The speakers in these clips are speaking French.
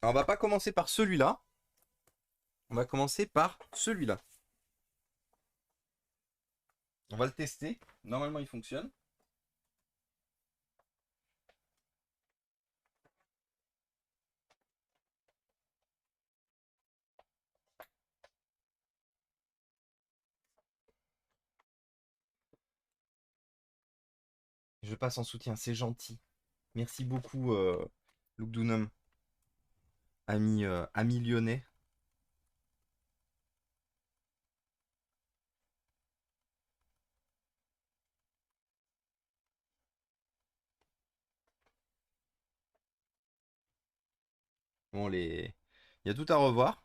Alors, on va pas commencer par celui-là. On va commencer par celui-là. On va le tester. Normalement, il fonctionne. Je passe en soutien, c'est gentil. Merci beaucoup, Luke Dunham, ami lyonnais. Bon, les... Il y a tout à revoir.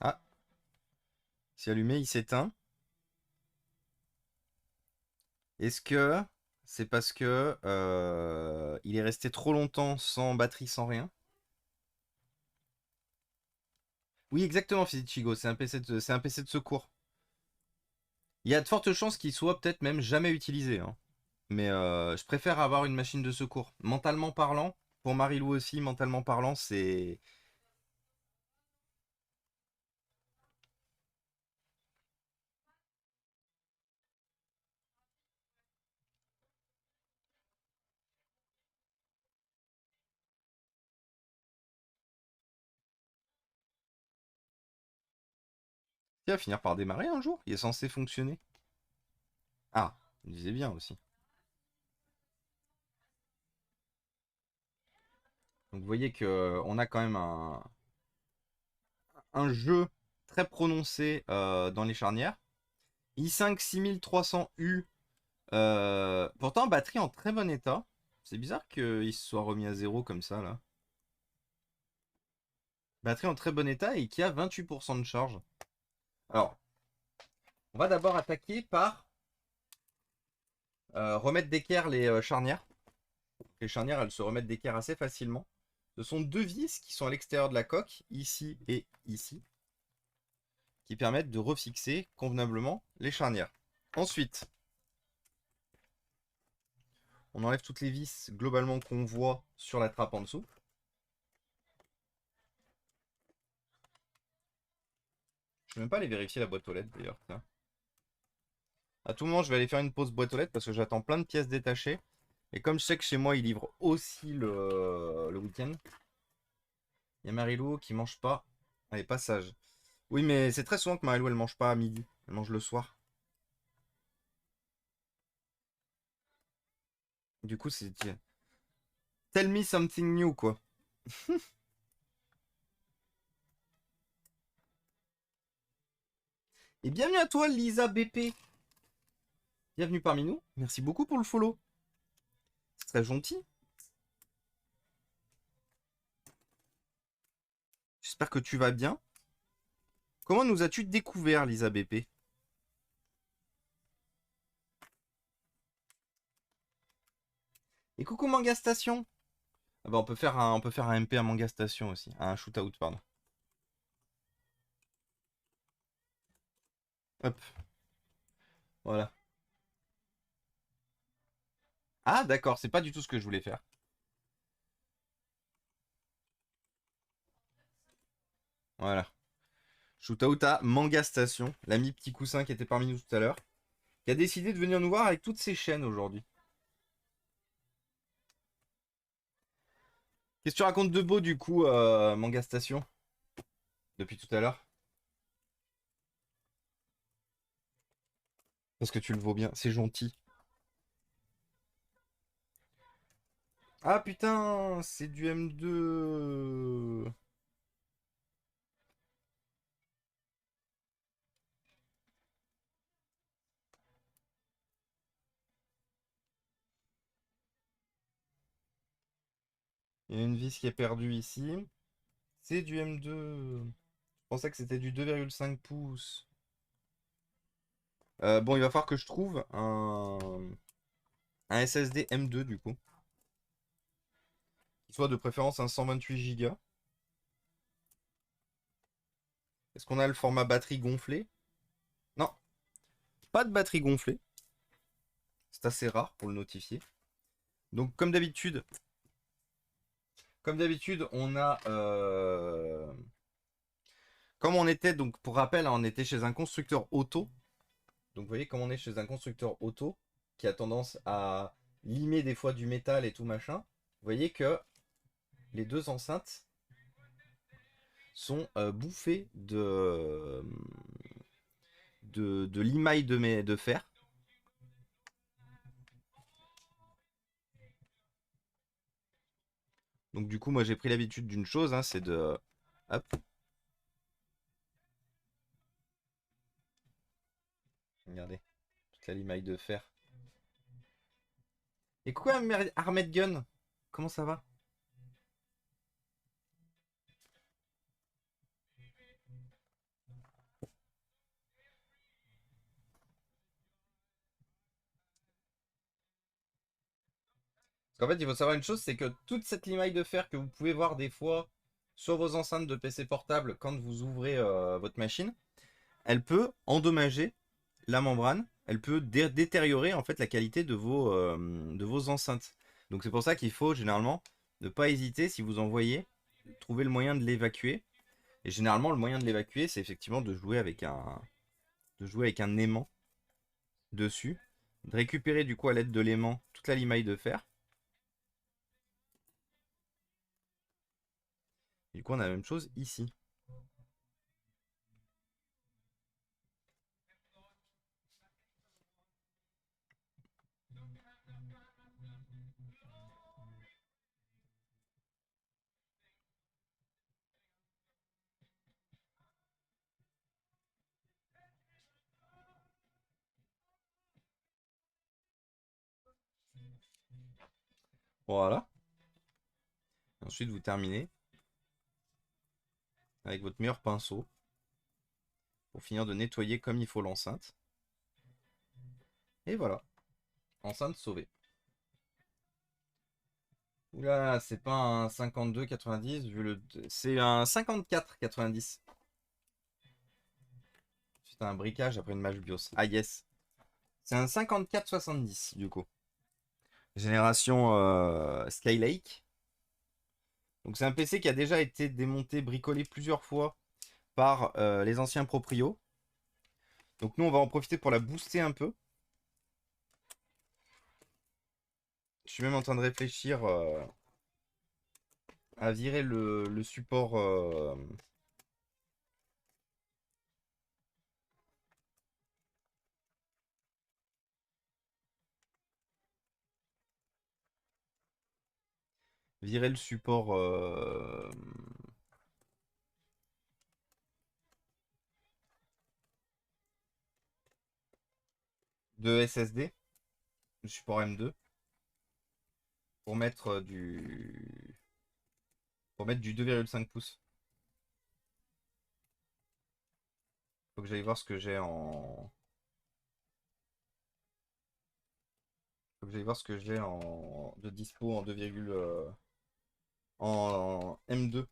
Ah, c'est allumé, il s'éteint. Est-ce que c'est parce que il est resté trop longtemps sans batterie, sans rien? Oui, exactement, Chigo, c'est un PC de secours. Il y a de fortes chances qu'il soit peut-être même jamais utilisé, hein. Mais je préfère avoir une machine de secours. Mentalement parlant, pour Marilou aussi, mentalement parlant, c'est... Il va finir par démarrer un jour, il est censé fonctionner. Ah, il disait bien aussi. Donc vous voyez que on a quand même un jeu très prononcé dans les charnières. i5 6300U, pourtant batterie en très bon état. C'est bizarre qu'il se soit remis à zéro comme ça là. Batterie en très bon état et qui a 28% de charge. Alors, on va d'abord attaquer par remettre d'équerre les charnières. Les charnières, elles se remettent d'équerre assez facilement. Ce sont deux vis qui sont à l'extérieur de la coque, ici et ici, qui permettent de refixer convenablement les charnières. Ensuite, on enlève toutes les vis globalement qu'on voit sur la trappe en dessous. Je ne vais même pas aller vérifier la boîte aux lettres d'ailleurs. À tout moment, je vais aller faire une pause boîte aux lettres parce que j'attends plein de pièces détachées. Et comme je sais que chez moi, ils livrent aussi le week-end, il y a Marilou qui mange pas. Allez, passage. Oui, mais c'est très souvent que Marilou, elle mange pas à midi. Elle mange le soir. Du coup, c'est... Tell me something new, quoi. Et bienvenue à toi, Lisa BP. Bienvenue parmi nous. Merci beaucoup pour le follow. C'est très gentil. J'espère que tu vas bien. Comment nous as-tu découvert, Lisa BP? Et coucou Manga Station. Ah bah on peut faire un MP à Manga Station aussi. Un shootout, pardon. Hop, voilà. Ah d'accord, c'est pas du tout ce que je voulais faire. Voilà. Shootout à Manga Station, l'ami petit coussin qui était parmi nous tout à l'heure, qui a décidé de venir nous voir avec toutes ses chaînes aujourd'hui. Qu'est-ce que tu racontes de beau du coup, Manga Station, depuis tout à l'heure? Parce que tu le vaux bien, c'est gentil. Ah putain, c'est du M2. Il y a une vis qui est perdue ici. C'est du M2. Je pensais que c'était du 2,5 pouces. Bon, il va falloir que je trouve un SSD M2 du coup. Qui soit de préférence un 128 Go. Est-ce qu'on a le format batterie gonflée? Non, pas de batterie gonflée. C'est assez rare pour le notifier. Donc comme d'habitude, on a comme on était, donc pour rappel, hein, on était chez un constructeur auto. Donc vous voyez, comme on est chez un constructeur auto qui a tendance à limer des fois du métal et tout machin, vous voyez que les deux enceintes sont bouffées de limaille de fer. Donc du coup, moi j'ai pris l'habitude d'une chose, hein, c'est de... Hop, regardez, toute la limaille de fer. Et quoi, Armed Gun? Comment ça va? Parce qu'en fait, il faut savoir une chose, c'est que toute cette limaille de fer que vous pouvez voir des fois sur vos enceintes de PC portable quand vous ouvrez votre machine, elle peut endommager la membrane, elle peut détériorer en fait la qualité de vos enceintes. Donc c'est pour ça qu'il faut généralement ne pas hésiter si vous en voyez, trouver le moyen de l'évacuer. Et généralement le moyen de l'évacuer, c'est effectivement de jouer avec un aimant dessus, de récupérer du coup à l'aide de l'aimant toute la limaille de fer. Et du coup on a la même chose ici. Voilà. Ensuite vous terminez avec votre meilleur pinceau pour finir de nettoyer comme il faut l'enceinte. Et voilà, enceinte sauvée. Oula, c'est pas un 52,90 vu le. C'est un 54,90. C'est un briquage après une mâche BIOS. Ah yes. C'est un 54,70 du coup. Génération Skylake. Donc c'est un PC qui a déjà été démonté, bricolé plusieurs fois par les anciens proprios. Donc nous on va en profiter pour la booster un peu. Je suis même en train de réfléchir à virer le support. Virer le support de SSD, le support M2, pour mettre du 2,5 pouces. Faut que j'aille voir ce que j'ai en. Faut que j'aille voir ce que j'ai en de dispo en 2, en M2.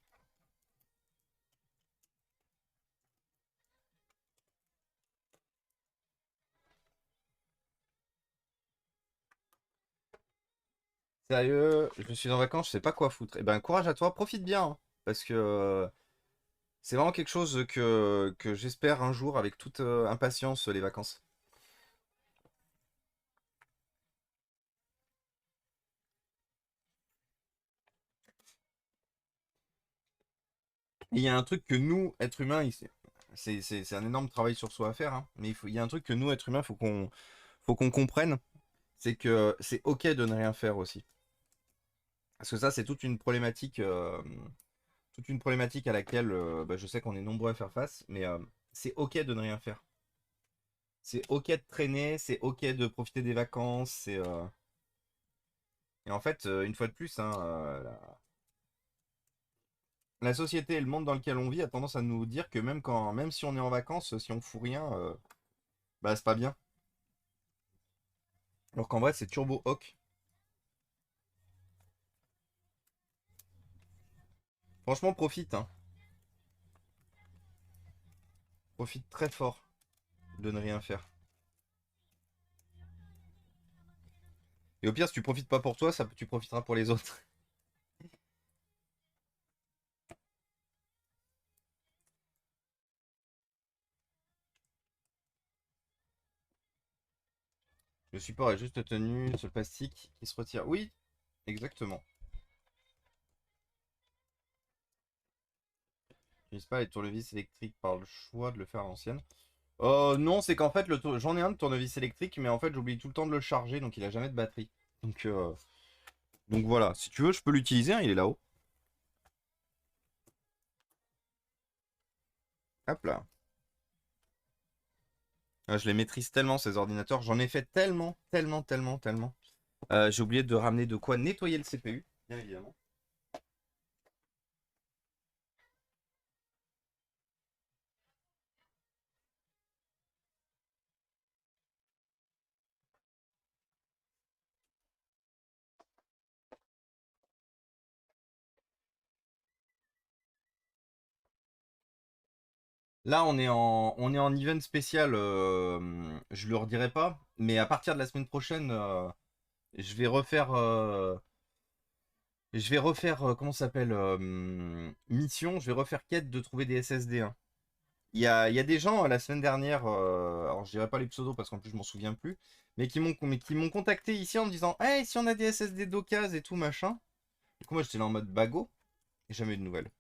Sérieux, je suis en vacances, je sais pas quoi foutre. Eh ben courage à toi, profite bien, hein, parce que c'est vraiment quelque chose que j'espère un jour avec toute impatience les vacances. Et il y a un truc que nous, êtres humains, c'est un énorme travail sur soi à faire, hein, mais il y a un truc que nous, êtres humains, faut qu'on comprenne, c'est que c'est ok de ne rien faire aussi. Parce que ça, c'est toute une problématique à laquelle bah, je sais qu'on est nombreux à faire face, mais c'est ok de ne rien faire. C'est ok de traîner, c'est ok de profiter des vacances, et en fait, une fois de plus, hein, la société et le monde dans lequel on vit a tendance à nous dire que même si on est en vacances, si on fout rien, bah c'est pas bien. Alors qu'en vrai, c'est turbo hoc. Franchement, profite, hein. Profite très fort de ne rien faire. Et au pire, si tu profites pas pour toi, tu profiteras pour les autres. Le support est juste tenu sur le plastique qui se retire. Oui, exactement. J'utilise pas les tournevis électriques par le choix de le faire à l'ancienne. Non, c'est qu'en fait, j'en ai un de tournevis électrique, mais en fait, j'oublie tout le temps de le charger, donc il a jamais de batterie. Donc voilà, si tu veux, je peux l'utiliser, hein, il est là-haut. Hop là. Je les maîtrise tellement, ces ordinateurs. J'en ai fait tellement, tellement, tellement, tellement. J'ai oublié de ramener de quoi nettoyer le CPU, bien évidemment. Là, on est en event spécial. Je le redirai pas, mais à partir de la semaine prochaine, je vais refaire, comment ça s'appelle, mission. Je vais refaire quête de trouver des SSD, hein. Il y a des gens la semaine dernière, alors je dirais pas les pseudos parce qu'en plus je m'en souviens plus, mais qui m'ont contacté ici en me disant, hey, si on a des SSD d'occasion et tout machin. Du coup, moi j'étais là en mode bago et jamais eu de nouvelles.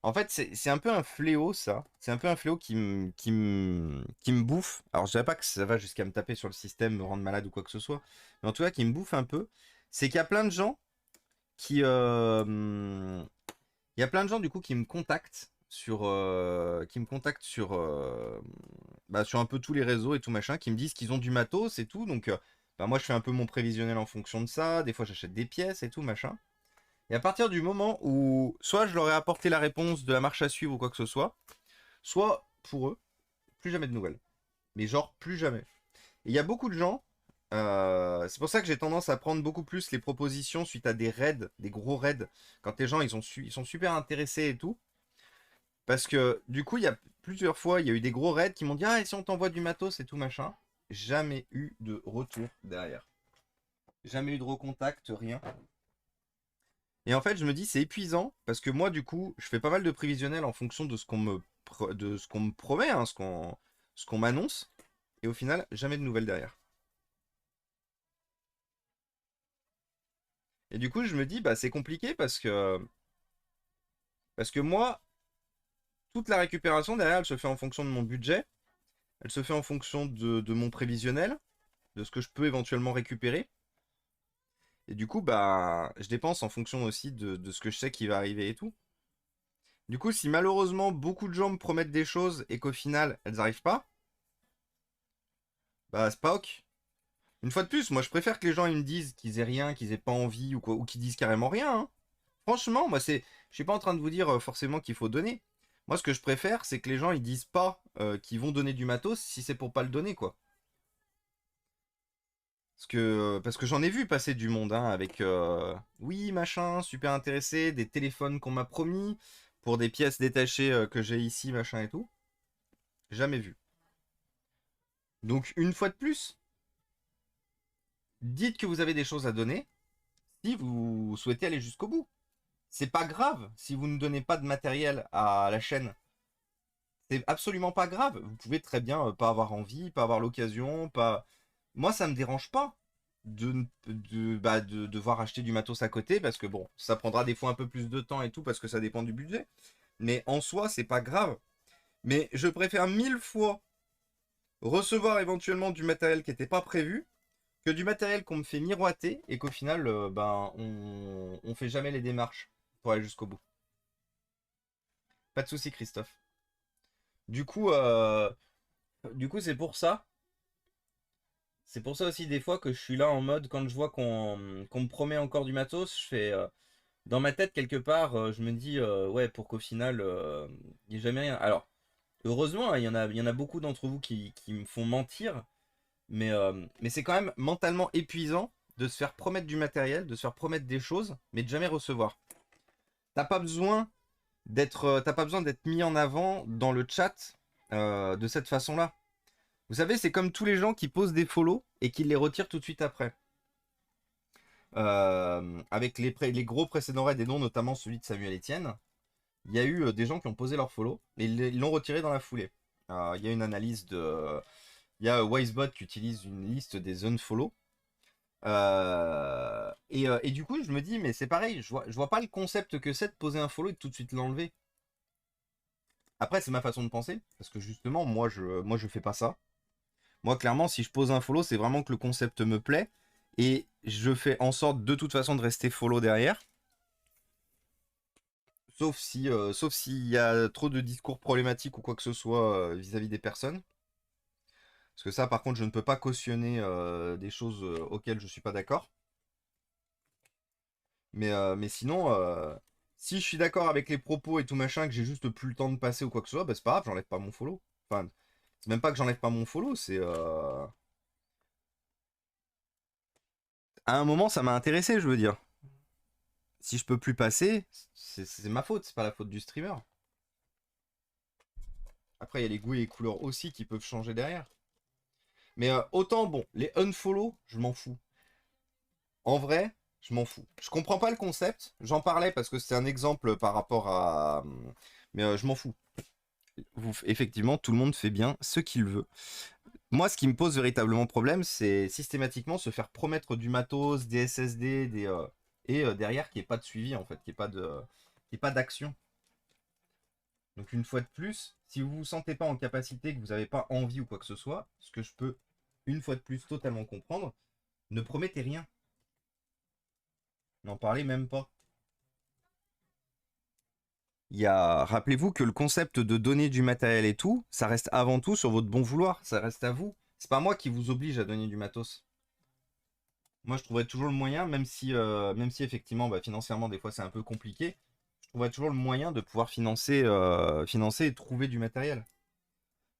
En fait, c'est un peu un fléau, ça. C'est un peu un fléau qui me bouffe. Alors, je dirais pas que ça va jusqu'à me taper sur le système, me rendre malade ou quoi que ce soit. Mais en tout cas, qui me bouffe un peu. C'est qu'il y a plein de gens qui. Il y a plein de gens, du coup, qui me contactent sur un peu tous les réseaux et tout machin, qui me disent qu'ils ont du matos et tout. Donc, bah, moi, je fais un peu mon prévisionnel en fonction de ça. Des fois, j'achète des pièces et tout machin. Et à partir du moment où soit je leur ai apporté la réponse de la marche à suivre ou quoi que ce soit, soit pour eux, plus jamais de nouvelles. Mais genre, plus jamais. Et il y a beaucoup de gens, c'est pour ça que j'ai tendance à prendre beaucoup plus les propositions suite à des raids, des gros raids, quand les gens ils sont super intéressés et tout. Parce que du coup, il y a plusieurs fois, il y a eu des gros raids qui m'ont dit, ah, et si on t'envoie du matos et tout machin. Jamais eu de retour derrière. Jamais eu de recontact, rien. Et en fait, je me dis, c'est épuisant parce que moi, du coup, je fais pas mal de prévisionnels en fonction de ce qu'on me promet, hein, ce qu'on m'annonce. Et au final, jamais de nouvelles derrière. Et du coup, je me dis, bah, c'est compliqué parce que moi, toute la récupération derrière, elle se fait en fonction de mon budget. Elle se fait en fonction de mon prévisionnel, de ce que je peux éventuellement récupérer. Et du coup, bah, je dépense en fonction aussi de ce que je sais qui va arriver et tout. Du coup, si malheureusement beaucoup de gens me promettent des choses et qu'au final, elles n'arrivent pas, bah, c'est pas ok. Une fois de plus, moi je préfère que les gens ils me disent qu'ils aient rien, qu'ils aient pas envie ou quoi, ou qu'ils disent carrément rien, hein. Franchement, moi je suis pas en train de vous dire forcément qu'il faut donner. Moi ce que je préfère, c'est que les gens ils disent pas qu'ils vont donner du matos si c'est pour pas le donner quoi. Parce que j'en ai vu passer du monde hein, avec oui machin, super intéressé, des téléphones qu'on m'a promis pour des pièces détachées que j'ai ici machin et tout. Jamais vu. Donc une fois de plus, dites que vous avez des choses à donner si vous souhaitez aller jusqu'au bout. C'est pas grave si vous ne donnez pas de matériel à la chaîne. C'est absolument pas grave. Vous pouvez très bien pas avoir envie, pas avoir l'occasion, pas. Moi, ça me dérange pas de devoir acheter du matos à côté parce que bon, ça prendra des fois un peu plus de temps et tout parce que ça dépend du budget. Mais en soi, c'est pas grave. Mais je préfère mille fois recevoir éventuellement du matériel qui n'était pas prévu que du matériel qu'on me fait miroiter et qu'au final, ben, on fait jamais les démarches pour aller jusqu'au bout. Pas de souci, Christophe. Du coup, euh, du coup, c'est pour ça. C'est pour ça aussi des fois que je suis là en mode quand je vois qu'on me promet encore du matos, je fais dans ma tête quelque part, je me dis ouais pour qu'au final il n'y ait jamais rien. Alors heureusement, hein, il y en a beaucoup d'entre vous qui me font mentir, mais c'est quand même mentalement épuisant de se faire promettre du matériel, de se faire promettre des choses, mais de jamais recevoir. T'as pas besoin t'as pas besoin d'être mis en avant dans le chat de cette façon-là. Vous savez, c'est comme tous les gens qui posent des follow et qui les retirent tout de suite après. avec les gros précédents raids et non notamment celui de Samuel Etienne, il y a eu des gens qui ont posé leur follow et ils l'ont retiré dans la foulée. Il y a une analyse de. Il y a Wisebot qui utilise une liste des unfollow. Et du coup, je me dis, mais c'est pareil, je vois pas le concept que c'est de poser un follow et de tout de suite l'enlever. Après, c'est ma façon de penser, parce que justement, moi, je fais pas ça. Moi, clairement, si je pose un follow, c'est vraiment que le concept me plaît. Et je fais en sorte de toute façon de rester follow derrière. Sauf s'il y a trop de discours problématiques ou quoi que ce soit vis-à-vis des personnes. Parce que ça, par contre, je ne peux pas cautionner des choses auxquelles je suis pas d'accord. Mais sinon, si je suis d'accord avec les propos et tout machin, que j'ai juste plus le temps de passer ou quoi que ce soit, bah c'est pas grave, j'enlève pas mon follow. Enfin, c'est même pas que j'enlève pas mon follow, c'est à un moment, ça m'a intéressé, je veux dire. Si je peux plus passer, c'est ma faute, c'est pas la faute du streamer. Après, il y a les goûts et les couleurs aussi qui peuvent changer derrière. Mais autant, bon, les unfollow, je m'en fous. En vrai, je m'en fous. Je comprends pas le concept. J'en parlais parce que c'est un exemple par rapport à. Mais je m'en fous. Effectivement, tout le monde fait bien ce qu'il veut. Moi, ce qui me pose véritablement problème, c'est systématiquement se faire promettre du matos, des SSD, et derrière qu'il n'y ait pas de suivi, en fait, qu'il n'y ait pas d'action. Donc une fois de plus, si vous ne vous sentez pas en capacité, que vous n'avez pas envie ou quoi que ce soit, ce que je peux une fois de plus totalement comprendre, ne promettez rien. N'en parlez même pas. Rappelez-vous que le concept de donner du matériel et tout, ça reste avant tout sur votre bon vouloir. Ça reste à vous. C'est pas moi qui vous oblige à donner du matos. Moi, je trouverais toujours le moyen, même si effectivement, bah, financièrement, des fois, c'est un peu compliqué. Je trouverais toujours le moyen de pouvoir financer et trouver du matériel.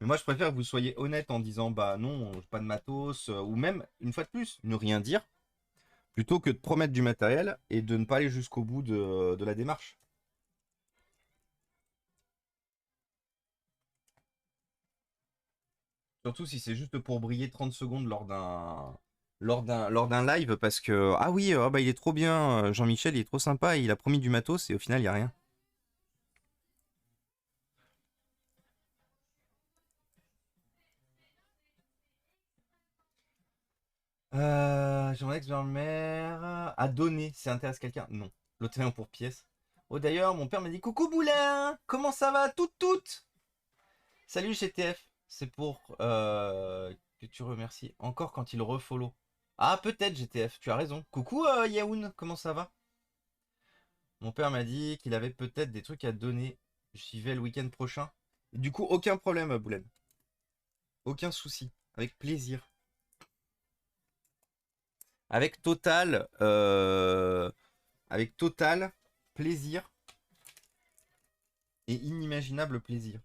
Mais moi, je préfère que vous soyez honnête en disant, bah non, j'ai pas de matos, ou même, une fois de plus, ne rien dire, plutôt que de promettre du matériel et de ne pas aller jusqu'au bout de la démarche. Surtout si c'est juste pour briller 30 secondes lors d'un live parce que ah oui, bah, il est trop bien, Jean-Michel, il est trop sympa, il a promis du matos et au final il y a rien. Jean ex-grand-mère a donné, ça intéresse quelqu'un? Non. L'Océan pour pièce. Oh d'ailleurs, mon père m'a dit coucou Boulin, comment ça va tout. Salut GTF, c'est pour que tu remercies encore quand il refollow. Ah peut-être GTF, tu as raison. Coucou Yaoun, comment ça va? Mon père m'a dit qu'il avait peut-être des trucs à donner. J'y vais le week-end prochain. Du coup, aucun problème, Boulen. Aucun souci. Avec plaisir. Avec avec total plaisir et inimaginable plaisir.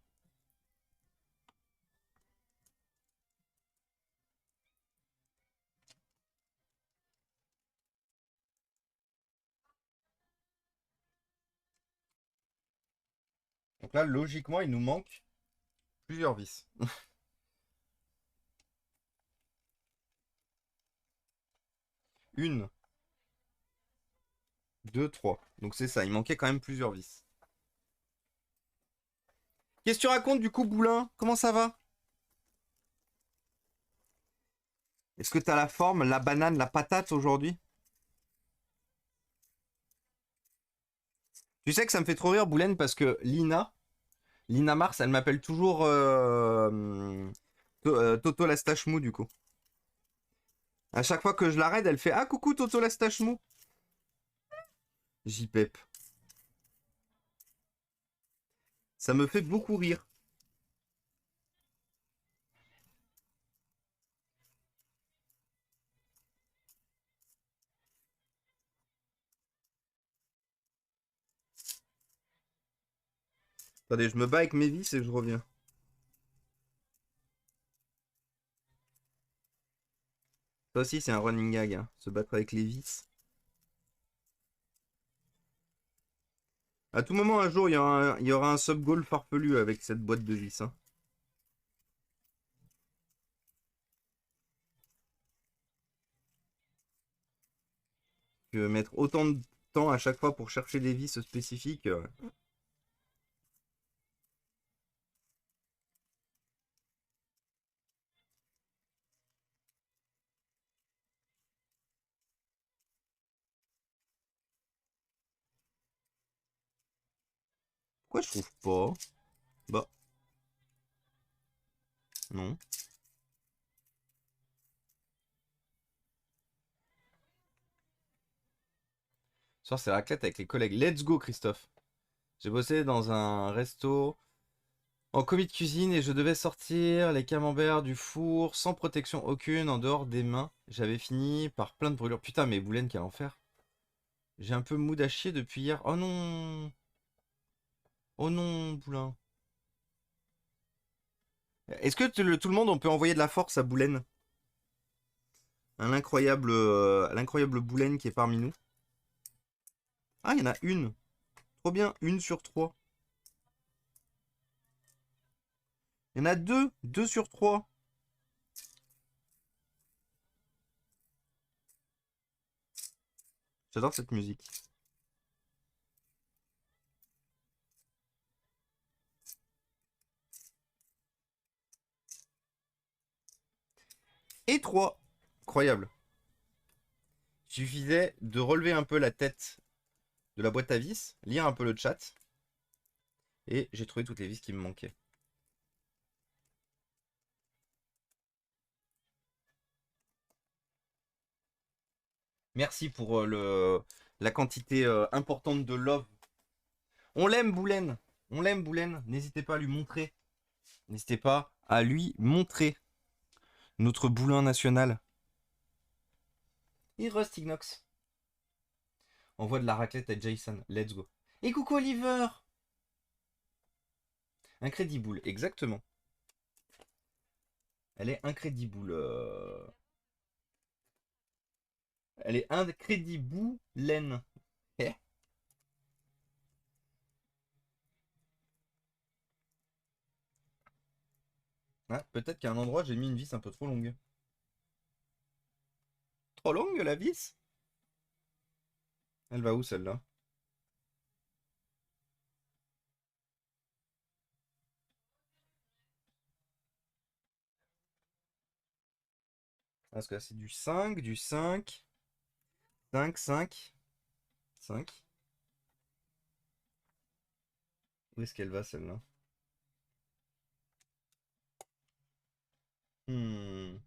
Donc là, logiquement, il nous manque plusieurs vis. Une, deux, trois. Donc c'est ça, il manquait quand même plusieurs vis. Qu'est-ce que tu racontes du coup, Boulin? Comment ça va? Est-ce que t'as la forme, la banane, la patate aujourd'hui? Tu sais que ça me fait trop rire, Boulen, parce que Lina Mars, elle m'appelle toujours Toto la stache mou, du coup. À chaque fois que je l'arrête, elle fait ah coucou Toto la stache mou. JPEP. Ça me fait beaucoup rire. Attendez, je me bats avec mes vis et je reviens. Ça aussi, c'est un running gag, hein, se battre avec les vis. À tout moment, un jour, il y aura un sub-goal farfelu avec cette boîte de vis. Hein. Que mettre autant de temps à chaque fois pour chercher des vis spécifiques. Pourquoi je trouve pas? Bah, non. Ce soir, c'est raclette avec les collègues. Let's go, Christophe. J'ai bossé dans un resto en commis de cuisine et je devais sortir les camemberts du four sans protection aucune en dehors des mains. J'avais fini par plein de brûlures. Putain, mais Boulen, quel enfer. J'ai un peu mood à chier depuis hier. Oh non. Oh non, Boulin. Est-ce que tout le monde, on peut envoyer de la force à Boulen? À l'incroyable Boulen qui est parmi nous. Ah, il y en a une. Trop bien, une sur trois. Il y en a deux, deux sur trois. J'adore cette musique. Et trois. Incroyable. Il suffisait de relever un peu la tête de la boîte à vis, lire un peu le chat, et j'ai trouvé toutes les vis qui me manquaient. Merci pour la quantité importante de love. On l'aime, Boulen. On l'aime, Boulen. N'hésitez pas à lui montrer. N'hésitez pas à lui montrer notre boulin national. Et Rustignox. Envoie de la raclette à Jason. Let's go. Et coucou Oliver. Incredible, exactement. Elle est incredible. Elle est incredible, laine. Eh. Ah, peut-être qu'à un endroit, j'ai mis une vis un peu trop longue. Trop longue, la vis? Elle va où, celle-là? Parce que là, c'est du 5, du 5, 5, 5, 5. Où est-ce qu'elle va, celle-là? Hmm.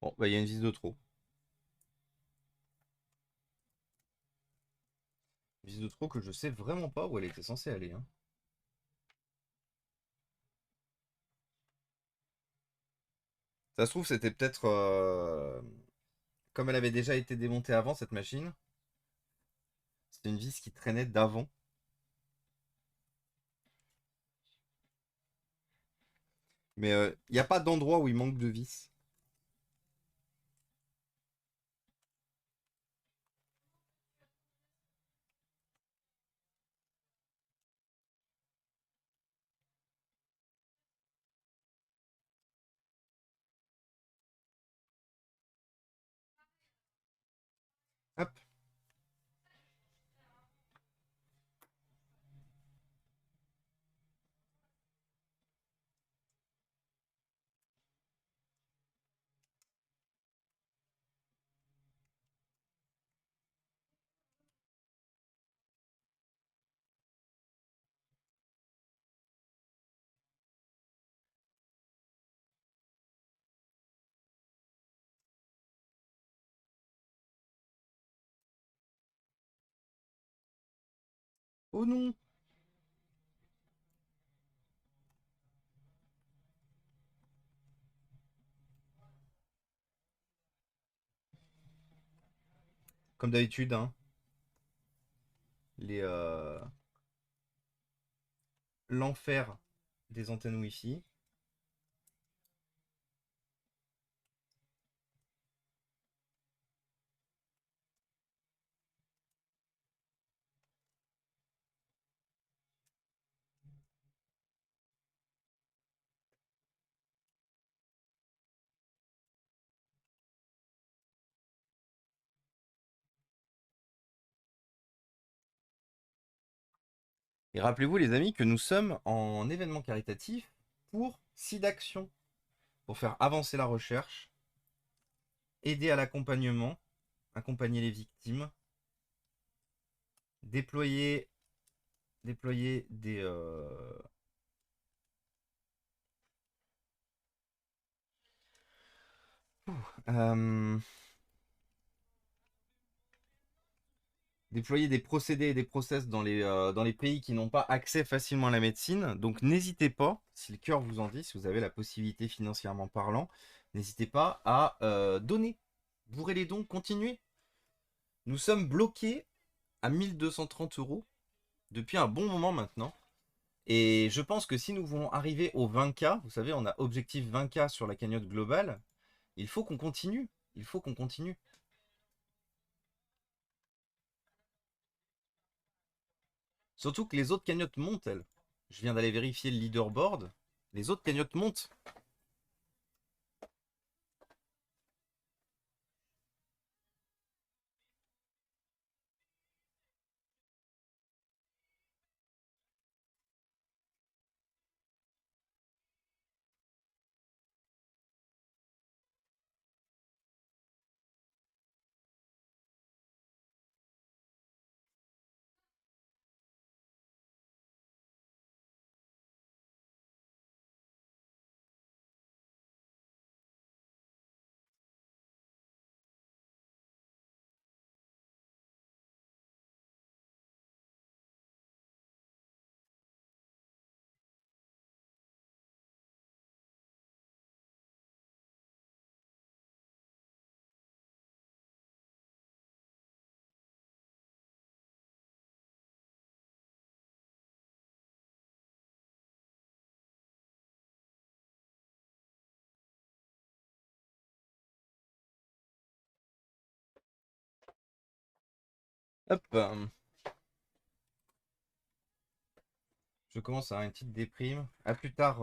Bon, bah, il y a une vis de trop. Une vis de trop que je sais vraiment pas où elle était censée aller, hein. Ça se trouve, c'était peut-être... comme elle avait déjà été démontée avant, cette machine, c'était une vis qui traînait d'avant. Mais il n'y a pas d'endroit où il manque de vis. Hop. Oh non! Comme d'habitude, hein, l'enfer des antennes Wi-Fi. Et rappelez-vous les amis que nous sommes en événement caritatif pour SIDAction, pour faire avancer la recherche, aider à l'accompagnement, accompagner les victimes, déployer, déployer euh, déployer des procédés et des process dans les pays qui n'ont pas accès facilement à la médecine. Donc n'hésitez pas, si le cœur vous en dit, si vous avez la possibilité financièrement parlant, n'hésitez pas à donner. Bourrez les dons, continuez. Nous sommes bloqués à 1230 euros depuis un bon moment maintenant. Et je pense que si nous voulons arriver aux 20K, vous savez, on a objectif 20K sur la cagnotte globale, il faut qu'on continue. Il faut qu'on continue. Surtout que les autres cagnottes montent, elles. Je viens d'aller vérifier le leaderboard. Les autres cagnottes montent. Hop. Je commence à avoir une petite déprime. À plus tard,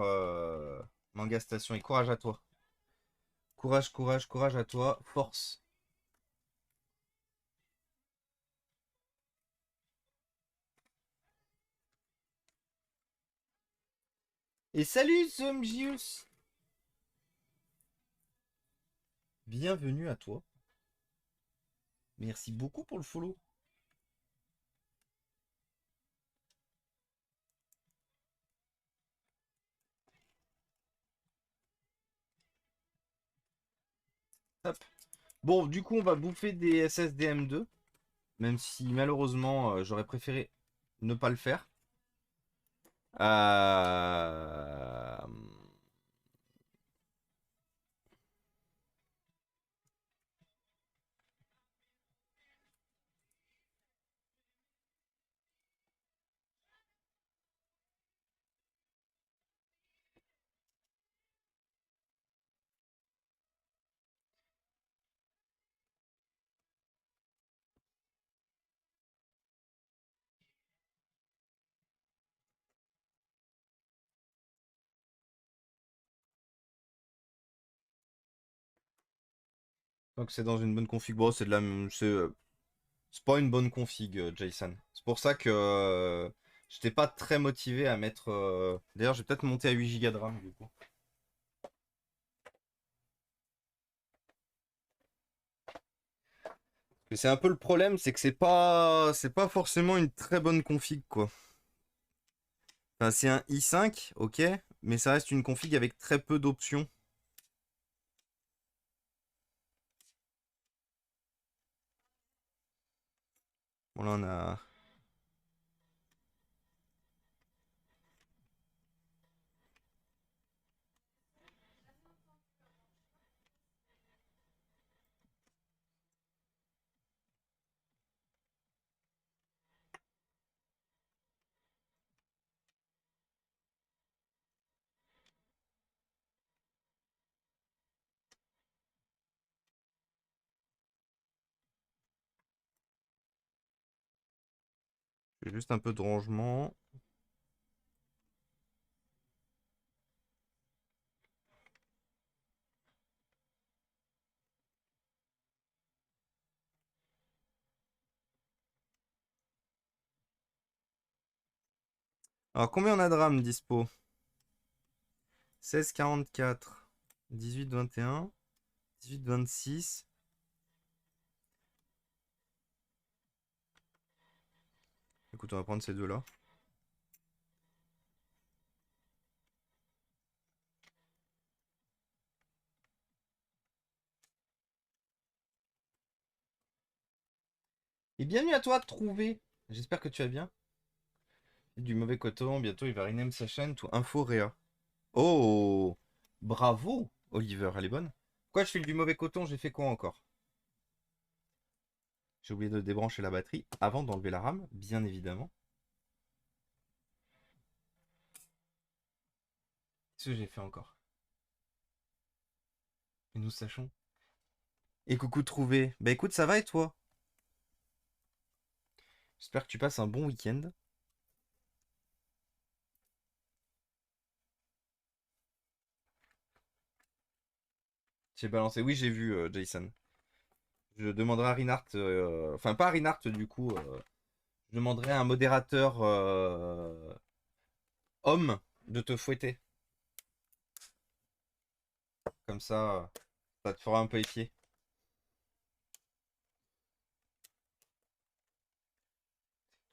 Manga Station. Et courage à toi. Courage, courage, courage à toi. Force. Et salut, Zomgius. Bienvenue à toi. Merci beaucoup pour le follow. Hop. Bon, du coup, on va bouffer des SSDM2. Même si malheureusement, j'aurais préféré ne pas le faire. Euh, Donc c'est dans une bonne config. Bon, c'est de la. C'est pas une bonne config, Jason. C'est pour ça que j'étais pas très motivé à mettre. D'ailleurs, je vais peut-être monter à 8 Go de RAM du coup. Et c'est un peu le problème, c'est que c'est pas forcément une très bonne config quoi. Enfin, c'est un i5, ok, mais ça reste une config avec très peu d'options. Bon là on a. J'ai juste un peu de rangement. Alors, combien on a de RAM dispo? 16,44, 18,21, 18,26. Écoute, on va prendre ces deux-là. Et bienvenue à toi, Trouvé. J'espère que tu vas bien. Du mauvais coton, bientôt il va rename sa chaîne, tout info réa. Oh, bravo, Oliver, elle est bonne. Pourquoi je file du mauvais coton? J'ai fait quoi encore? J'ai oublié de débrancher la batterie avant d'enlever la RAM, bien évidemment. Qu'est-ce que j'ai fait encore? Et nous sachons. Et coucou Trouvé. Bah écoute, ça va et toi? J'espère que tu passes un bon week-end. J'ai balancé. Oui, j'ai vu Jason. Je demanderai à Reinhardt, enfin pas à Reinhardt du coup, je demanderai à un modérateur homme de te fouetter. Comme ça te fera un peu épier.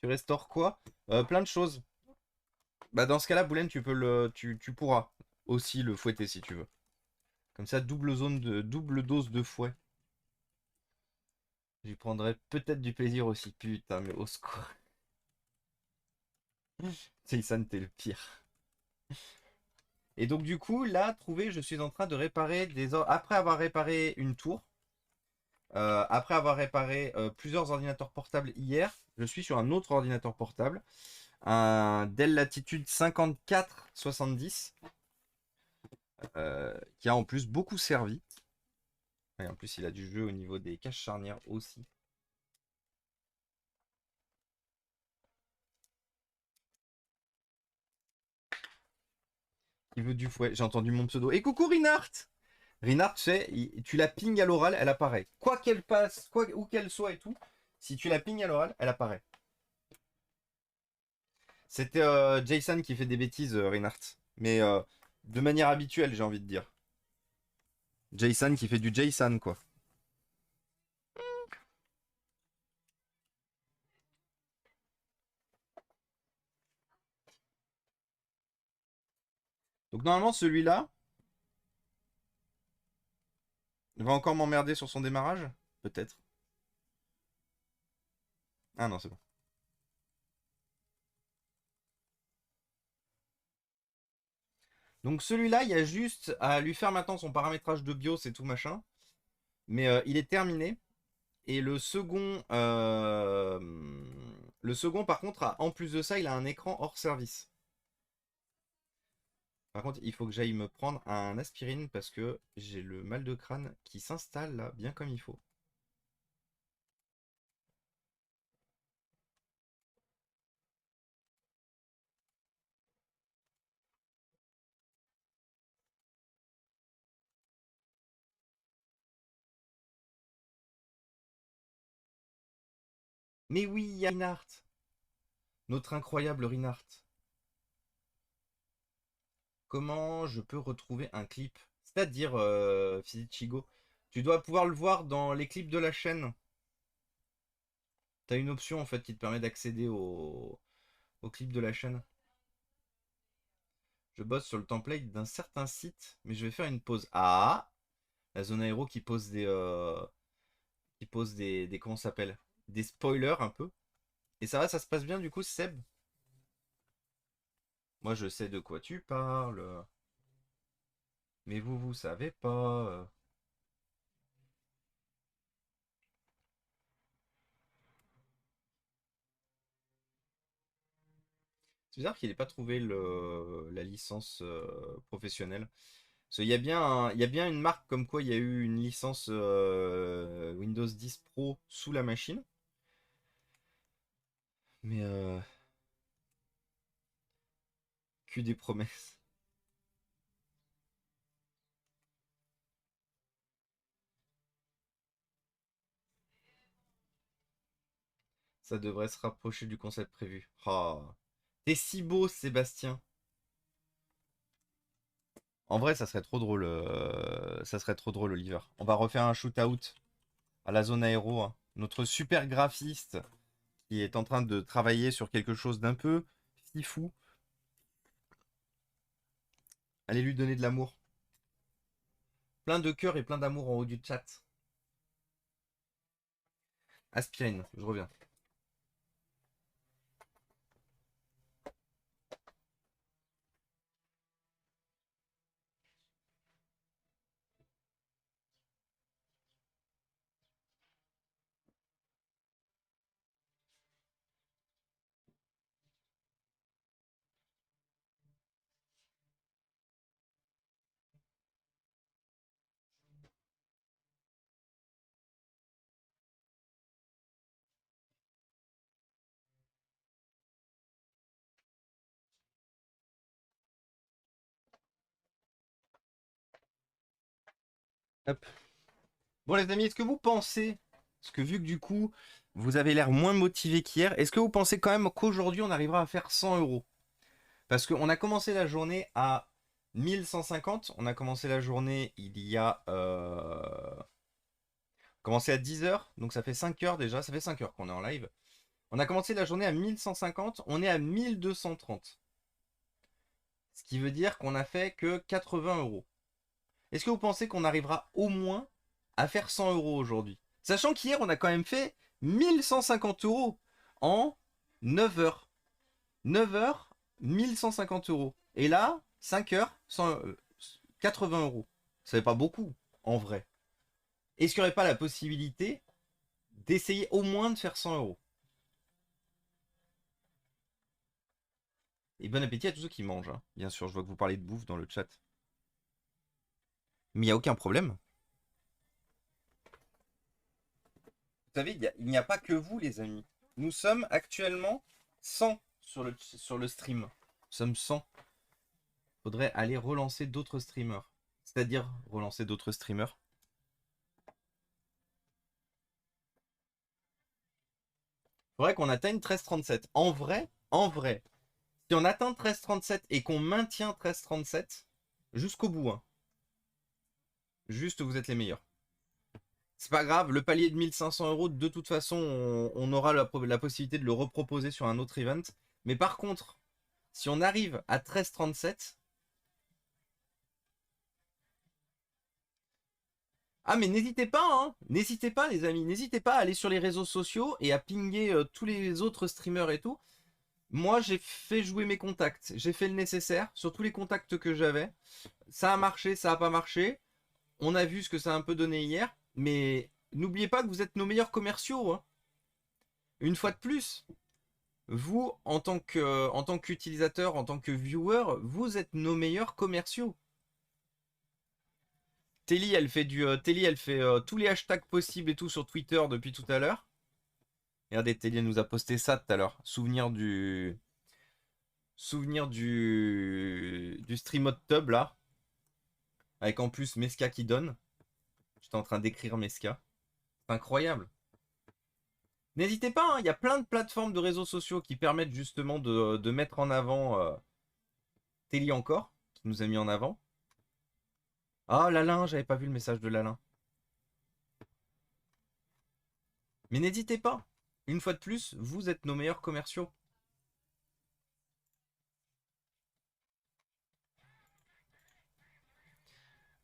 Tu restaures quoi? Plein de choses. Bah dans ce cas-là, Boulen, tu pourras aussi le fouetter si tu veux. Comme ça, double dose de fouet. J'y prendrai peut-être du plaisir aussi. Putain, mais au secours. Jason, t'es le pire. Et donc du coup, là, trouvé, je suis en train de réparer après avoir réparé une tour, après avoir réparé plusieurs ordinateurs portables hier, je suis sur un autre ordinateur portable, un Dell Latitude 5470, qui a en plus beaucoup servi. Et en plus, il a du jeu au niveau des caches charnières aussi. Il veut du fouet. J'ai entendu mon pseudo. Et coucou Rinart! Rinart, tu sais, tu la ping à l'oral, elle apparaît. Quoi qu'elle passe, quoi, où qu'elle soit et tout, si tu la ping à l'oral, elle apparaît. C'était Jason qui fait des bêtises, Reinhardt. Mais de manière habituelle, j'ai envie de dire. Jason qui fait du Jason, quoi. Donc normalement, celui-là va encore m'emmerder sur son démarrage. Peut-être. Ah non, c'est bon. Donc celui-là, il y a juste à lui faire maintenant son paramétrage de BIOS et tout machin. Mais il est terminé. Et le second, par contre, en plus de ça, il a un écran hors service. Par contre, il faut que j'aille me prendre un aspirine parce que j'ai le mal de crâne qui s'installe là, bien comme il faut. Mais oui, Reinhardt, notre incroyable Reinhardt. Comment je peux retrouver un clip? C'est-à-dire, Chigo, tu dois pouvoir le voir dans les clips de la chaîne. T'as une option en fait qui te permet d'accéder au clip de la chaîne. Je bosse sur le template d'un certain site, mais je vais faire une pause. Ah, la zone aéro qui pose des comment ça s'appelle? Des spoilers un peu. Et ça va, ça se passe bien du coup, Seb? Moi je sais de quoi tu parles. Mais vous savez pas. C'est bizarre qu'il n'ait pas trouvé la licence professionnelle. Parce qu'il y a bien il y a bien une marque comme quoi il y a eu une licence Windows 10 Pro sous la machine. Mais que des promesses. Ça devrait se rapprocher du concept prévu. Ah, T'es si beau, Sébastien. En vrai, ça serait trop drôle. Ça serait trop drôle, Oliver. On va refaire un shootout à la zone aéro, hein. Notre super graphiste qui est en train de travailler sur quelque chose d'un peu fifou. Allez lui donner de l'amour. Plein de cœur et plein d'amour en haut du chat. Aspirine, je reviens. Hop. Bon les amis, est-ce que vous pensez, parce que vu que du coup, vous avez l'air moins motivé qu'hier, est-ce que vous pensez quand même qu'aujourd'hui on arrivera à faire 100 euros? Parce qu'on a commencé la journée à 1150, on a commencé la journée il y a... commencé à 10 heures, donc ça fait 5 heures déjà, ça fait 5 heures qu'on est en live. On a commencé la journée à 1150, on est à 1230. Ce qui veut dire qu'on a fait que 80 euros. Est-ce que vous pensez qu'on arrivera au moins à faire 100 euros aujourd'hui? Sachant qu'hier, on a quand même fait 1150 euros en 9 heures. 9 heures, 1150 euros. Et là, 5 heures, 80 euros. Ça fait pas beaucoup, en vrai. Est-ce qu'il n'y aurait pas la possibilité d'essayer au moins de faire 100 euros? Et bon appétit à tous ceux qui mangent, hein. Bien sûr, je vois que vous parlez de bouffe dans le chat. Mais il n'y a aucun problème. Vous savez, il n'y a pas que vous, les amis. Nous sommes actuellement 100 sur le stream. Nous sommes 100. Faudrait aller relancer d'autres streamers. C'est-à-dire relancer d'autres streamers. Faudrait qu'on atteigne 1337. En vrai, si on atteint 1337 et qu'on maintient 1337 jusqu'au bout, hein, juste vous êtes les meilleurs. C'est pas grave, le palier de 1500 euros, de toute façon, on aura la possibilité de le reproposer sur un autre event. Mais par contre, si on arrive à 1337, ah mais n'hésitez pas, hein, n'hésitez pas les amis, n'hésitez pas à aller sur les réseaux sociaux et à pinguer tous les autres streamers et tout. Moi j'ai fait jouer mes contacts, j'ai fait le nécessaire sur tous les contacts que j'avais. Ça a marché, ça a pas marché. On a vu ce que ça a un peu donné hier, mais n'oubliez pas que vous êtes nos meilleurs commerciaux, hein. Une fois de plus, vous en tant qu'utilisateur, en tant que viewer, vous êtes nos meilleurs commerciaux. Telly, elle fait tous les hashtags possibles et tout sur Twitter depuis tout à l'heure. Regardez, Telly nous a posté ça tout à l'heure. Souvenir du stream hot tub là. Avec en plus Meska qui donne. J'étais en train d'écrire Meska. C'est incroyable. N'hésitez pas, hein, il y a plein de plateformes de réseaux sociaux qui permettent justement de mettre en avant Telly encore, qui nous a mis en avant. Ah, Lalin, j'avais pas vu le message de Lalin. Mais n'hésitez pas. Une fois de plus, vous êtes nos meilleurs commerciaux.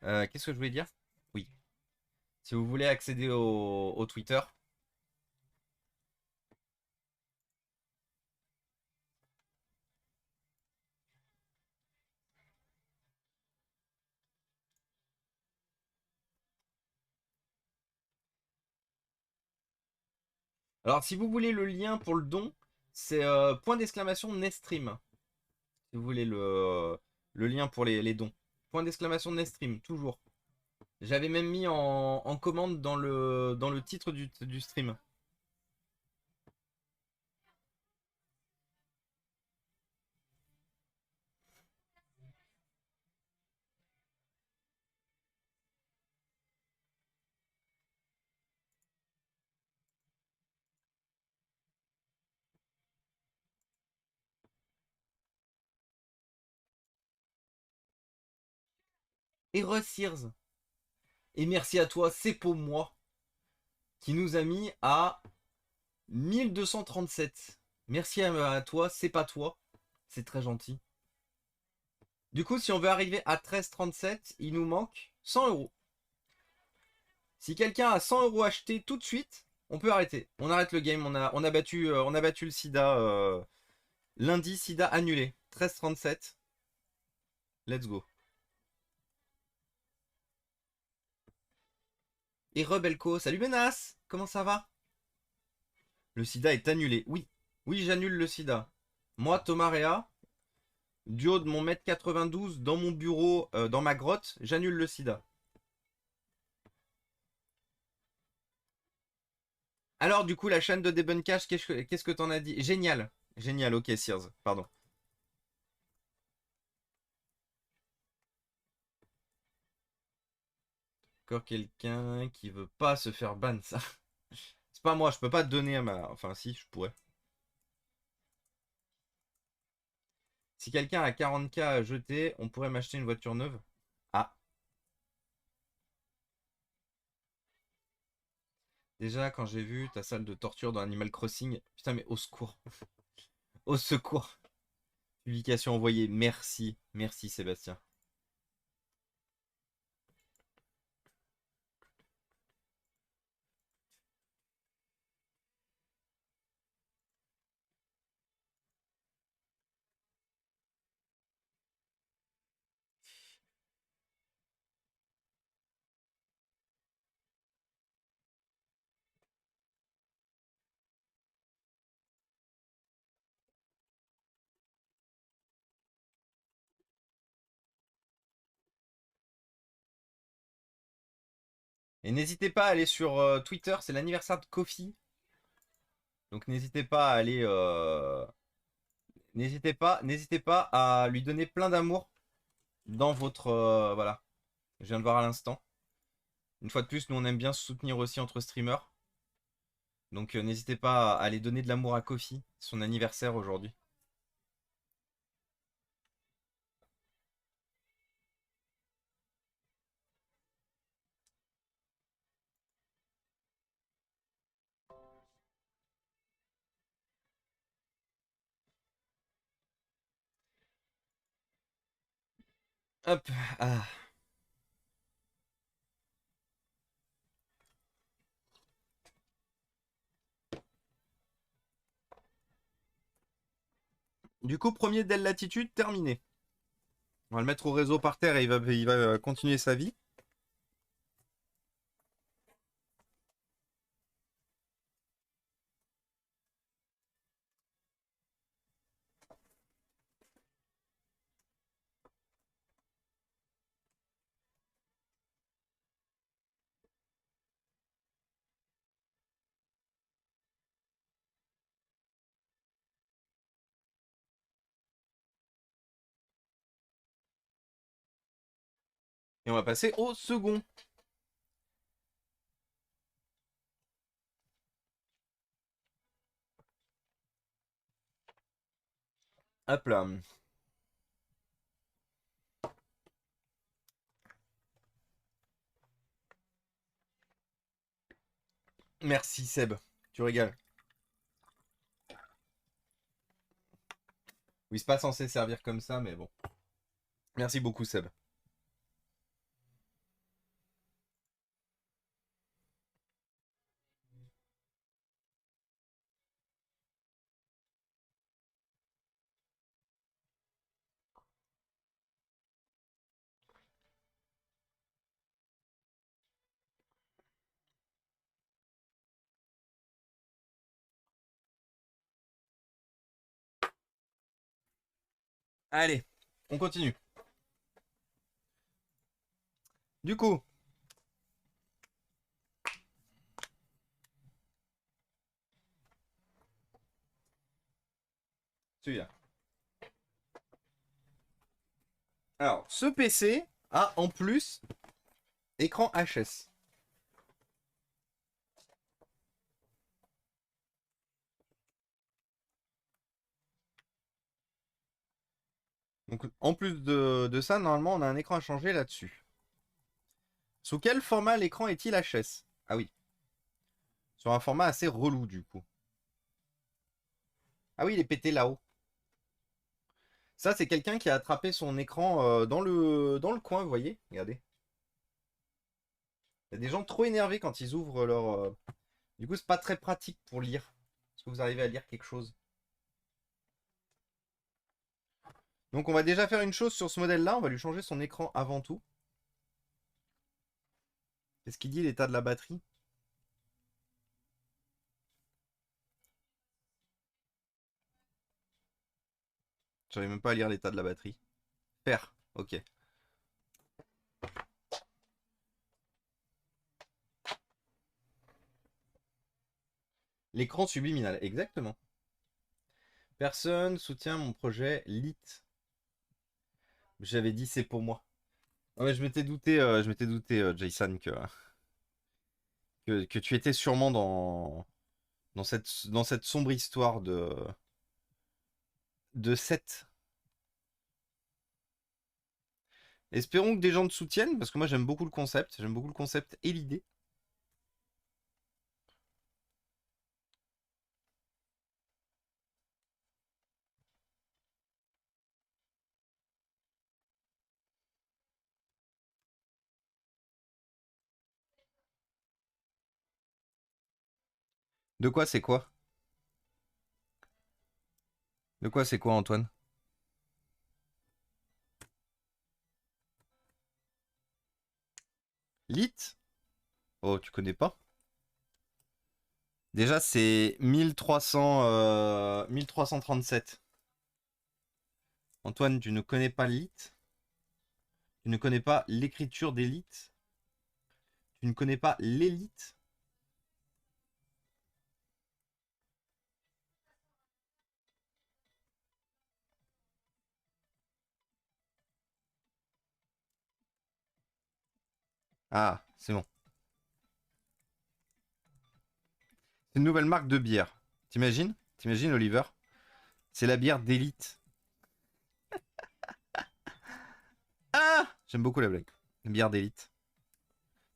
Qu'est-ce que je voulais dire? Oui. Si vous voulez accéder au Twitter. Alors, si vous voulez le lien pour le don, c'est point d'exclamation Nestream. Si vous voulez le lien pour les dons. Point d'exclamation Nestream, toujours. J'avais même mis en commande dans le titre du stream. Et Sears. Et merci à toi, c'est pour moi, qui nous a mis à 1237. Merci à toi, c'est pas toi. C'est très gentil. Du coup, si on veut arriver à 13,37, il nous manque 100 euros. Si quelqu'un a 100 euros achetés tout de suite, on peut arrêter. On arrête le game. On a battu le SIDA lundi. SIDA annulé. 13,37. Let's go. Et Rebelco. Salut Benas. Comment ça va? Le SIDA est annulé. Oui. Oui, j'annule le SIDA. Moi, Thomas Réa, du haut de mon mètre 92, dans mon bureau, dans ma grotte, j'annule le SIDA. Alors, du coup, la chaîne de Debuncash, qu'est-ce que t'en as dit? Génial. Génial, ok, Sears, pardon. Encore quelqu'un qui veut pas se faire ban, ça. C'est pas moi, je peux pas te donner à ma. Enfin, si, je pourrais. Si quelqu'un a 40K à jeter, on pourrait m'acheter une voiture neuve. Ah, déjà, quand j'ai vu ta salle de torture dans Animal Crossing, putain, mais au secours. Au secours. Publication envoyée. Merci. Merci, Sébastien. Et n'hésitez pas à aller sur Twitter, c'est l'anniversaire de Kofi. Donc n'hésitez pas à aller. N'hésitez pas à lui donner plein d'amour dans votre. Voilà. Je viens de voir à l'instant. Une fois de plus, nous on aime bien se soutenir aussi entre streamers. Donc n'hésitez pas à aller donner de l'amour à Kofi, son anniversaire aujourd'hui. Hop. Ah. Du coup, premier Dell Latitude terminé. On va le mettre au réseau par terre et il va continuer sa vie. Et on va passer au second. Hop là. Merci Seb. Tu régales. Oui, c'est pas censé servir comme ça, mais bon. Merci beaucoup Seb. Allez, on continue. Du coup, celui-là. Alors, ce PC a en plus écran HS. Donc, en plus de ça, normalement, on a un écran à changer là-dessus. Sous quel format l'écran est-il HS? Ah oui. Sur un format assez relou du coup. Ah oui, il est pété là-haut. Ça, c'est quelqu'un qui a attrapé son écran dans le coin, vous voyez? Regardez. Il y a des gens trop énervés quand ils ouvrent leur. Du coup, c'est pas très pratique pour lire. Est-ce que vous arrivez à lire quelque chose? Donc, on va déjà faire une chose sur ce modèle-là. On va lui changer son écran avant tout. Qu'est-ce qu'il dit, l'état de la batterie? J'arrive même pas à lire l'état de la batterie. Faire. Ok. L'écran subliminal. Exactement. Personne soutient mon projet LIT. J'avais dit c'est pour moi. Ah ouais, je m'étais douté, Jason, que tu étais sûrement dans cette sombre histoire de 7. Espérons que des gens te soutiennent, parce que moi j'aime beaucoup le concept. J'aime beaucoup le concept et l'idée. De quoi c'est quoi? De quoi c'est quoi, Antoine? Lit? Oh, tu connais pas? Déjà, c'est 1337. Antoine, tu ne connais pas Lit? Tu ne connais pas l'écriture d'élite? Tu ne connais pas l'élite? Ah, c'est bon. C'est une nouvelle marque de bière. T'imagines? T'imagines, Oliver? C'est la bière d'élite. Ah! J'aime beaucoup la blague. Une bière d'élite.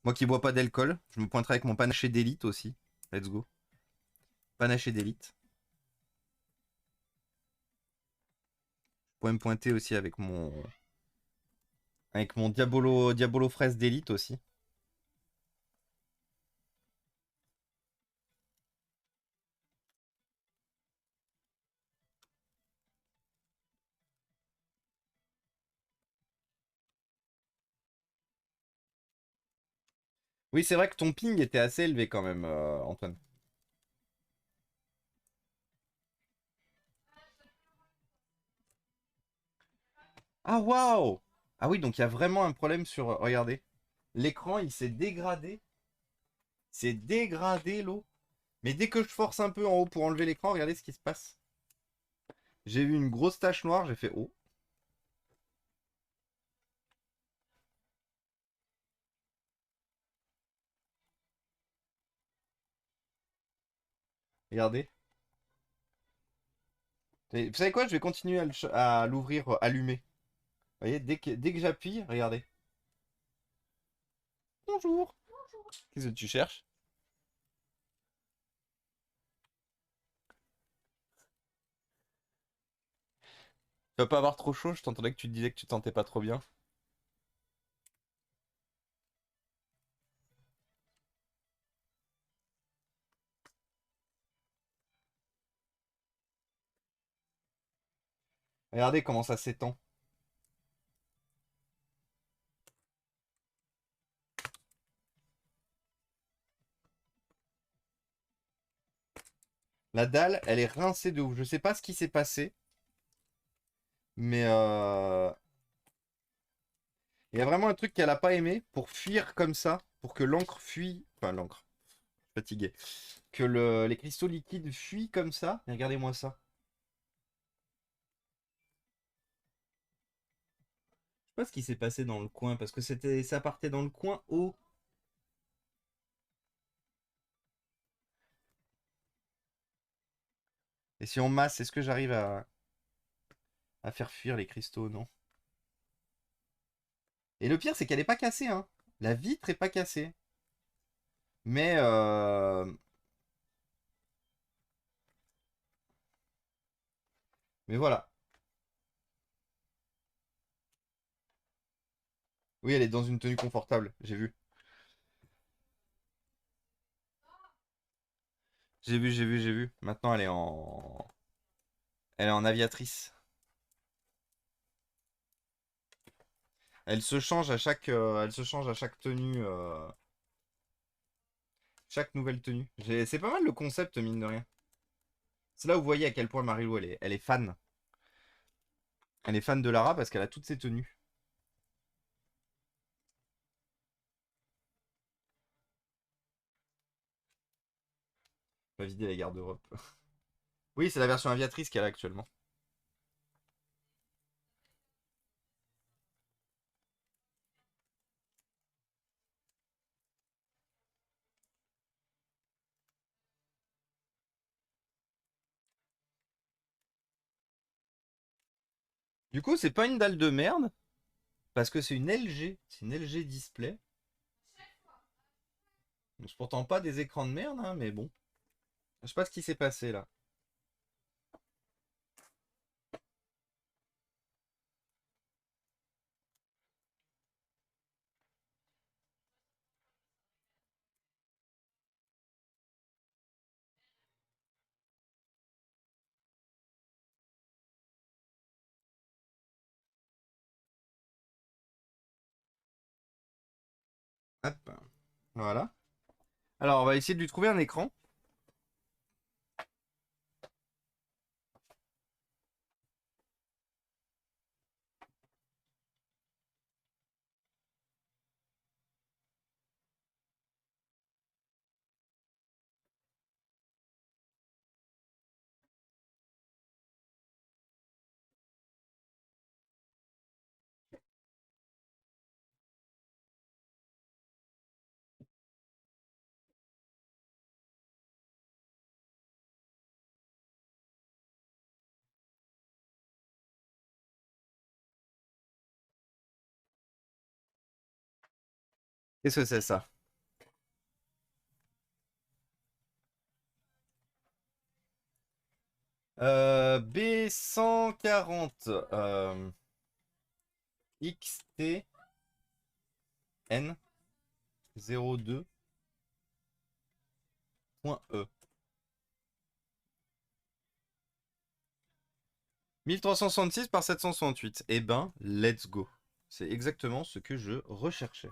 Moi qui bois pas d'alcool, je me pointerai avec mon panaché d'élite aussi. Let's go. Panaché d'élite. Je pourrais me pointer aussi avec mon Diabolo fraise d'élite aussi. Oui, c'est vrai que ton ping était assez élevé quand même, Antoine. Ah waouh! Ah oui, donc il y a vraiment un problème sur. Regardez. L'écran, il s'est dégradé. C'est dégradé l'eau. Mais dès que je force un peu en haut pour enlever l'écran, regardez ce qui se passe. J'ai vu une grosse tache noire, j'ai fait oh. Regardez. Vous savez quoi? Je vais continuer à l'ouvrir allumé. Vous voyez, dès que j'appuie, regardez. Bonjour. Qu'est-ce que tu cherches? Tu vas pas avoir trop chaud, je t'entendais que tu te disais que tu te sentais pas trop bien. Regardez comment ça s'étend. La dalle, elle est rincée de ouf. Je sais pas ce qui s'est passé, mais il y a vraiment un truc qu'elle a pas aimé pour fuir comme ça, pour que l'encre fuit. Enfin, l'encre, fatigué. Que les cristaux liquides fuient comme ça. Et regardez-moi ça. Je sais pas ce qui s'est passé dans le coin, parce que ça partait dans le coin haut. Et si on masse, est-ce que j'arrive à faire fuir les cristaux? Non. Et le pire, c'est qu'elle est pas cassée, hein. La vitre est pas cassée. Mais voilà. Oui, elle est dans une tenue confortable, j'ai vu. J'ai vu. Maintenant, elle est en aviatrice. Elle se change à chaque tenue, chaque nouvelle tenue. C'est pas mal le concept, mine de rien. C'est là où vous voyez à quel point Marilou, elle est fan. Elle est fan de Lara parce qu'elle a toutes ses tenues. On va vider la garde-robe. Oui, c'est la version aviatrice qu'elle a actuellement. Du coup, c'est pas une dalle de merde parce que c'est une LG. C'est une LG display. C'est pourtant pas des écrans de merde, hein, mais bon. Je sais pas ce qui s'est passé là. Hop. Voilà. Alors, on va essayer de lui trouver un écran. Qu'est-ce que c'est ça? B140 XTN 02.E. 1366 par 768. Eh ben, let's go. C'est exactement ce que je recherchais.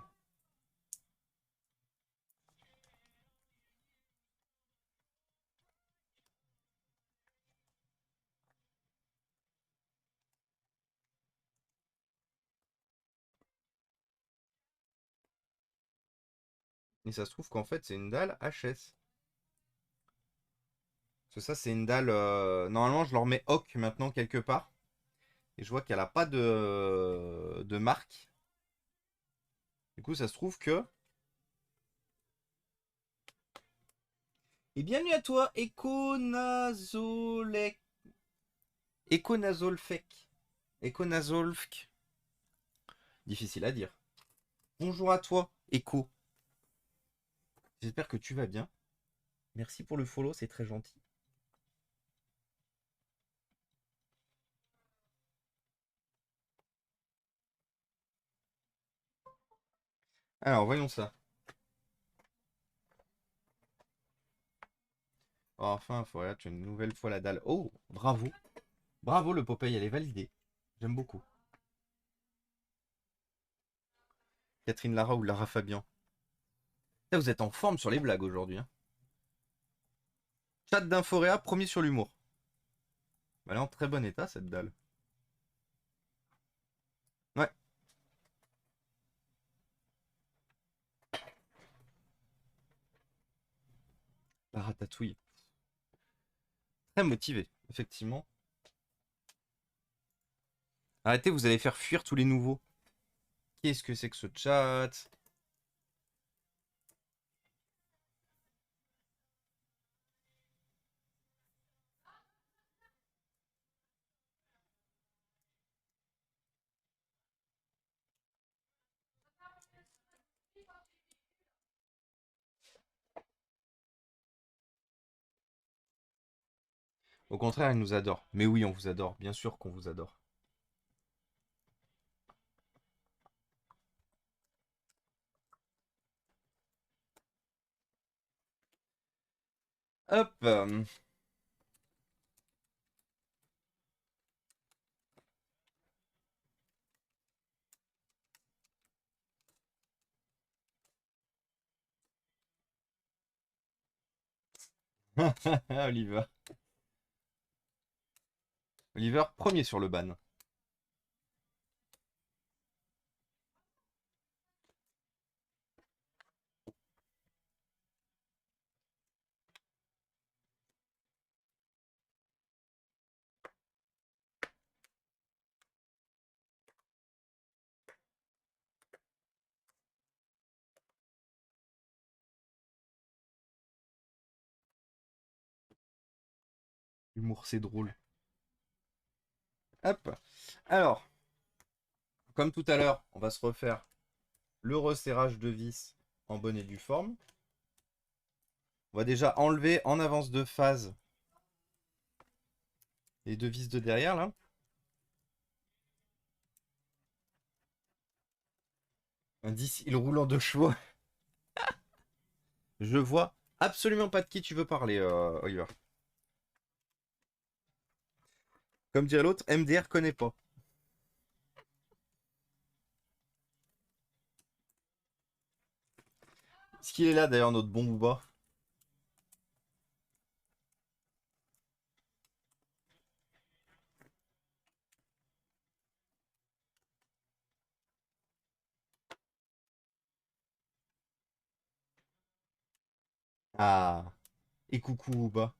Et ça se trouve qu'en fait, c'est une dalle HS. Parce que ça, c'est une dalle. Normalement, je leur mets Hock maintenant quelque part. Et je vois qu'elle a pas de marque. Du coup, ça se trouve que. Et bienvenue à toi, Econazolek. Econazolfec. Econazolfc. Difficile à dire. Bonjour à toi, Echo. J'espère que tu vas bien. Merci pour le follow, c'est très gentil. Alors, voyons ça. Oh, enfin, voilà, tu as une nouvelle fois la dalle. Oh, bravo. Bravo, le Popeye, elle est validée. J'aime beaucoup. Catherine Lara ou Lara Fabian. Là, vous êtes en forme sur les blagues aujourd'hui. Hein. Chat d'Inforéa, promis sur l'humour. Elle est en très bon état, cette dalle. Ouais, la ratatouille. Très motivé, effectivement. Arrêtez, vous allez faire fuir tous les nouveaux. Qu'est-ce que c'est que ce chat? Au contraire, il nous adore. Mais oui, on vous adore. Bien sûr qu'on vous adore. Hop. Oliver. Oliver, premier sur le ban. L'humour, c'est drôle. Hop. Alors, comme tout à l'heure, on va se refaire le resserrage de vis en bonne et due forme. On va déjà enlever en avance de phase les deux vis de derrière là. Un 10, il roule en 2 chevaux. Je vois absolument pas de qui tu veux parler, Oliver. Comme dirait l'autre, MDR connaît pas. Est-ce qu'il est là d'ailleurs, notre bon Booba? Ah, et coucou Booba.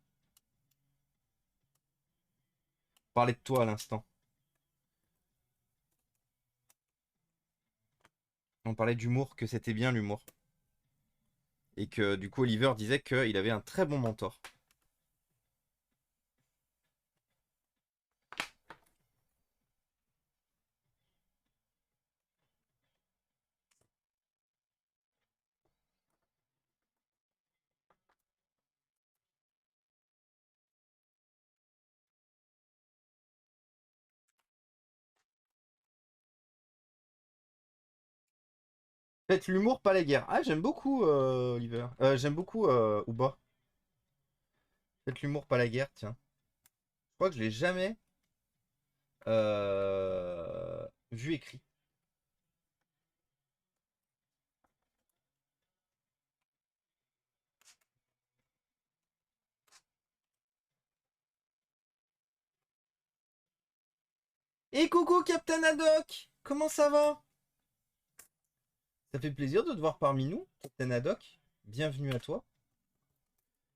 Parlais de toi à l'instant. On parlait d'humour, que c'était bien l'humour. Et que du coup, Oliver disait qu'il avait un très bon mentor. Faites l'humour, pas la guerre. Ah, j'aime beaucoup Oliver. J'aime beaucoup Booba. Faites l'humour, pas la guerre, tiens. Je crois que je l'ai jamais vu écrit. Et coucou Captain Haddock! Comment ça va? Ça fait plaisir de te voir parmi nous, Captain Haddock. Bienvenue à toi.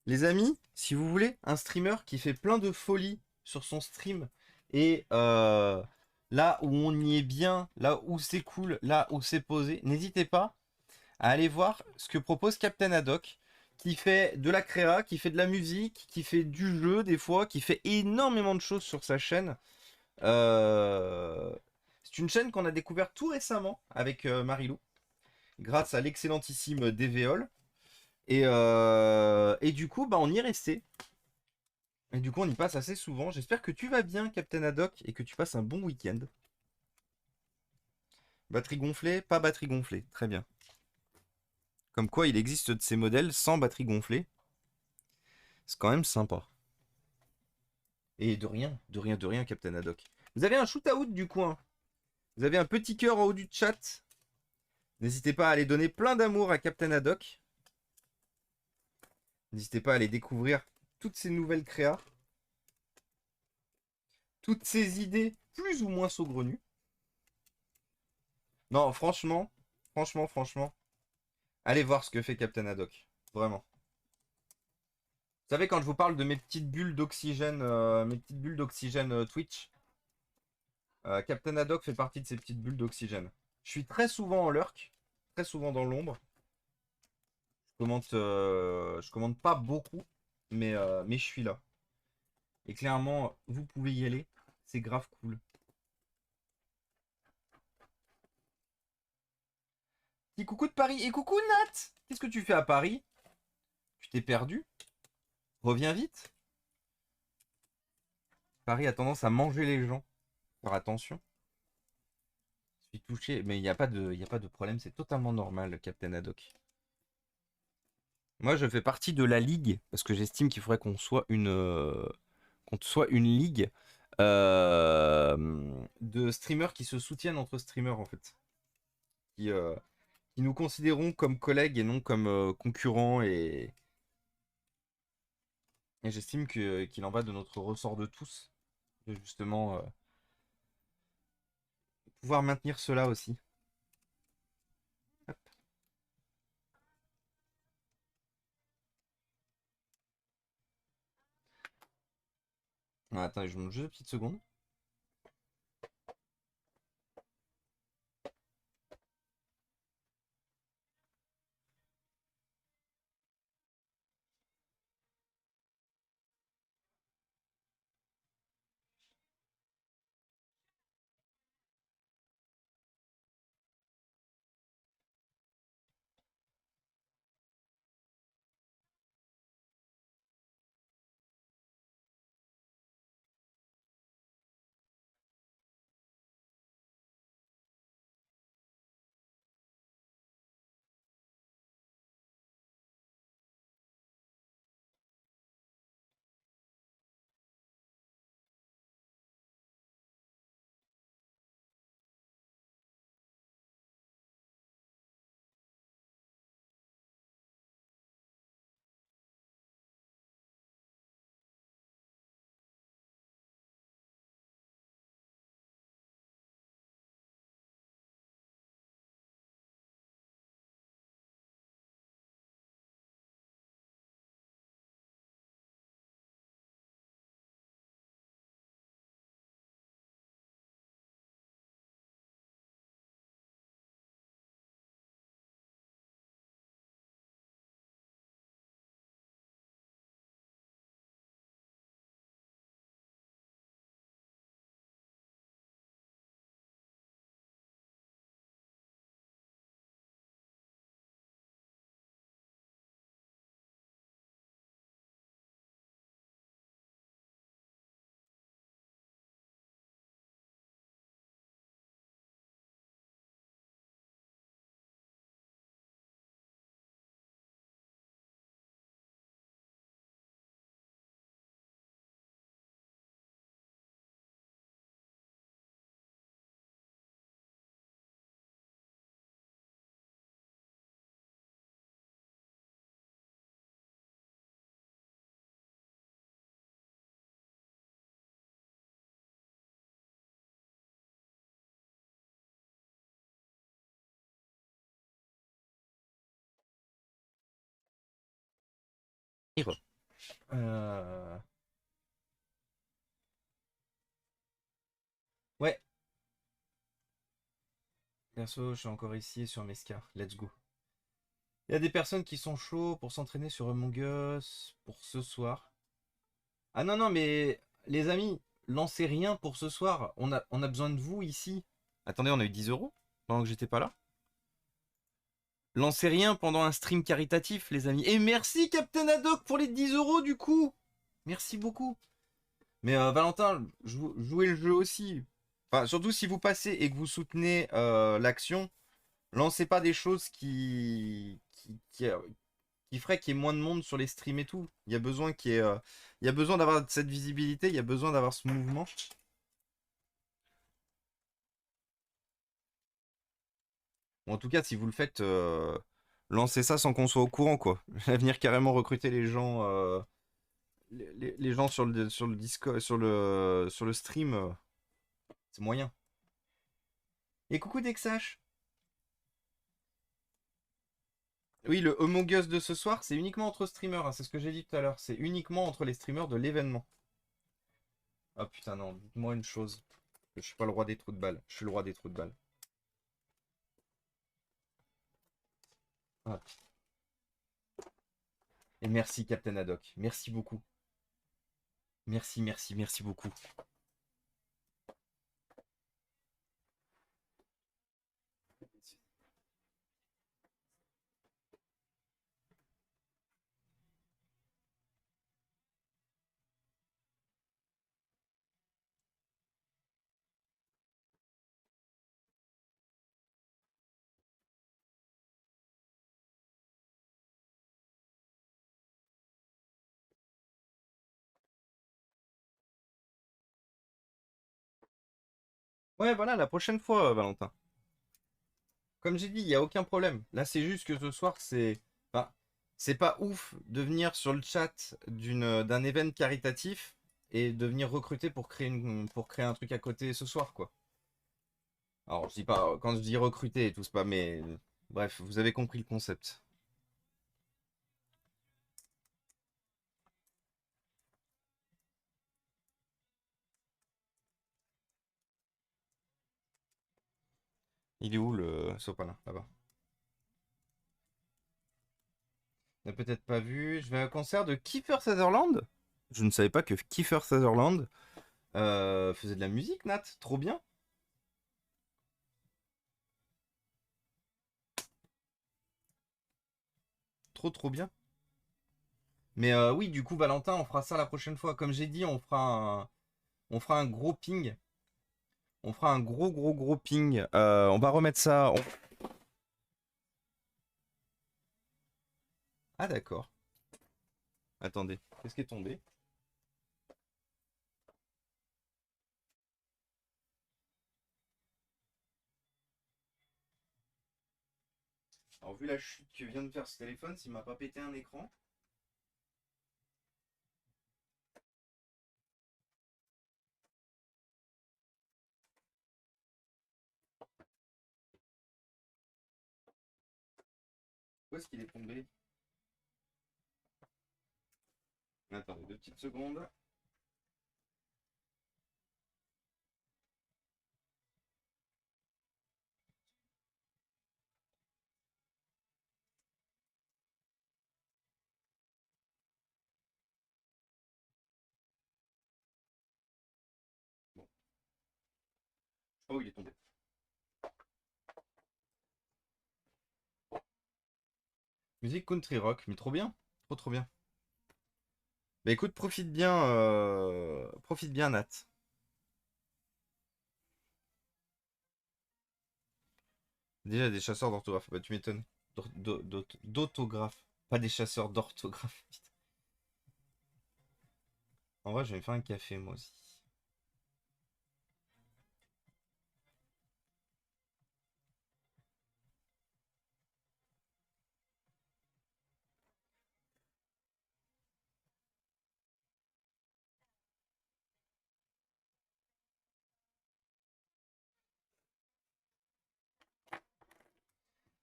Les amis, si vous voulez, un streamer qui fait plein de folies sur son stream et là où on y est bien, là où c'est cool, là où c'est posé, n'hésitez pas à aller voir ce que propose Captain Haddock, qui fait de la créa, qui fait de la musique, qui fait du jeu des fois, qui fait énormément de choses sur sa chaîne. Euh, C'est une chaîne qu'on a découvert tout récemment avec Marilou, grâce à l'excellentissime DVOL. Et du coup, bah, on y est resté. Et du coup, on y passe assez souvent. J'espère que tu vas bien, Captain Haddock, et que tu passes un bon week-end. Batterie gonflée, pas batterie gonflée. Très bien. Comme quoi, il existe de ces modèles sans batterie gonflée. C'est quand même sympa. Et de rien, de rien, de rien, Captain Haddock. Vous avez un shoot-out du coin. Vous avez un petit cœur en haut du chat. N'hésitez pas à aller donner plein d'amour à Captain Haddock. N'hésitez pas à aller découvrir toutes ces nouvelles créas. Toutes ces idées plus ou moins saugrenues. Non, franchement, franchement, allez voir ce que fait Captain Haddock. Vraiment. Vous savez, quand je vous parle de mes petites bulles d'oxygène, Twitch, Captain Haddock fait partie de ces petites bulles d'oxygène. Je suis très souvent en lurk, très souvent dans l'ombre. Je commente pas beaucoup, mais je suis là. Et clairement, vous pouvez y aller. C'est grave cool. Petit coucou de Paris. Et coucou Nat! Qu'est-ce que tu fais à Paris? Tu t'es perdu? Reviens vite. Paris a tendance à manger les gens. Faire attention. Je suis touché, mais il y a pas de problème, c'est totalement normal, Captain Haddock. Moi, je fais partie de la ligue parce que j'estime qu'il faudrait qu'on soit une ligue de streamers qui se soutiennent entre streamers en fait, qui, euh, qui nous considérons comme collègues et non comme concurrents et j'estime qu'il en va de notre ressort de tous de justement pouvoir maintenir cela aussi. Hop. Ah, attendez, je vous montre juste une petite seconde. Euh, Ouais, perso, je suis encore ici sur Mescar. Let's go. Il y a des personnes qui sont chauds pour s'entraîner sur Among Us pour ce soir. Ah non, non, mais les amis, lancez rien pour ce soir. On a besoin de vous ici. Attendez, on a eu 10 euros pendant que j'étais pas là. Lancez rien pendant un stream caritatif, les amis. Et merci Captain Haddock pour les 10 euros du coup. Merci beaucoup. Mais Valentin, jouez le jeu aussi. Enfin, surtout si vous passez et que vous soutenez l'action, lancez pas des choses qui ferait qu'il y ait moins de monde sur les streams et tout. Il y a besoin il y a besoin d'avoir cette visibilité, il y a besoin d'avoir ce mouvement. Ou en tout cas, si vous le faites, lancez ça sans qu'on soit au courant, quoi. Venir carrément recruter les gens, les gens sur le Discord, sur le stream, c'est moyen. Et coucou Dexash. Oui, le Among Us de ce soir, c'est uniquement entre streamers, hein, c'est ce que j'ai dit tout à l'heure. C'est uniquement entre les streamers de l'événement. Ah putain, non, dites-moi une chose. Je suis pas le roi des trous de balles. Je suis le roi des trous de balles. Ah, et merci, Captain Haddock. Merci beaucoup. Merci, merci, merci beaucoup. Ouais, voilà, la prochaine fois, Valentin. Comme j'ai dit, il n'y a aucun problème. Là, c'est juste que ce soir, c'est. Enfin, c'est pas ouf de venir sur le chat d'un événement caritatif et de venir recruter pour créer un truc à côté ce soir, quoi. Alors, je dis pas, quand je dis recruter et tout, c'est pas, mais bref, vous avez compris le concept. Il est où le sopalin? Là-bas. On n'a peut-être pas vu. Je vais à un concert de Kiefer Sutherland. Je ne savais pas que Kiefer Sutherland faisait de la musique, Nat. Trop bien. Trop, trop bien. Mais oui, du coup, Valentin, on fera ça la prochaine fois. Comme j'ai dit, on fera un gros ping. On fera un gros, gros, gros ping. On va remettre ça. Ah, d'accord. Attendez. Qu'est-ce qui est tombé? Alors, vu la chute que vient de faire ce téléphone, s'il m'a pas pété un écran. Où est-ce qu'il est tombé? Attendez, 2 petites secondes. Bon, je sais pas où il est tombé. Musique country rock, mais trop bien. Trop, trop bien. Bah écoute, profite bien, Nat. Déjà des chasseurs d'orthographe, bah tu m'étonnes. D'autographe, pas des chasseurs d'orthographe. Putain. En vrai, je vais me faire un café moi aussi.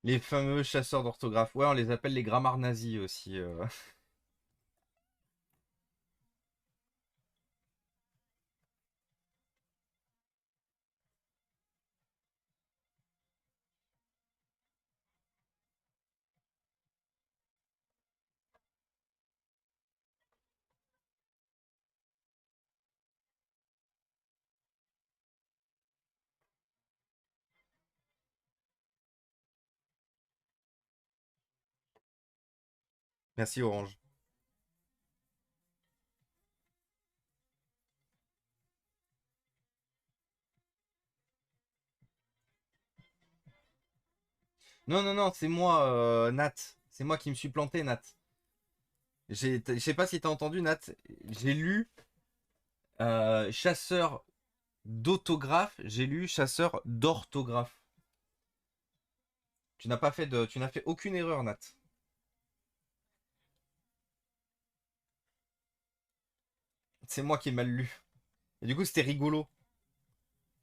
Les fameux chasseurs d'orthographe. Ouais, on les appelle les grammaires nazis aussi. Merci Orange. Non, non, non, c'est moi, Nat. C'est moi qui me suis planté, Nat. Je sais pas si t'as entendu, Nat. J'ai lu chasseur d'autographe, j'ai lu chasseur d'orthographe. Tu n'as fait aucune erreur, Nat. C'est moi qui ai mal lu. Et du coup, c'était rigolo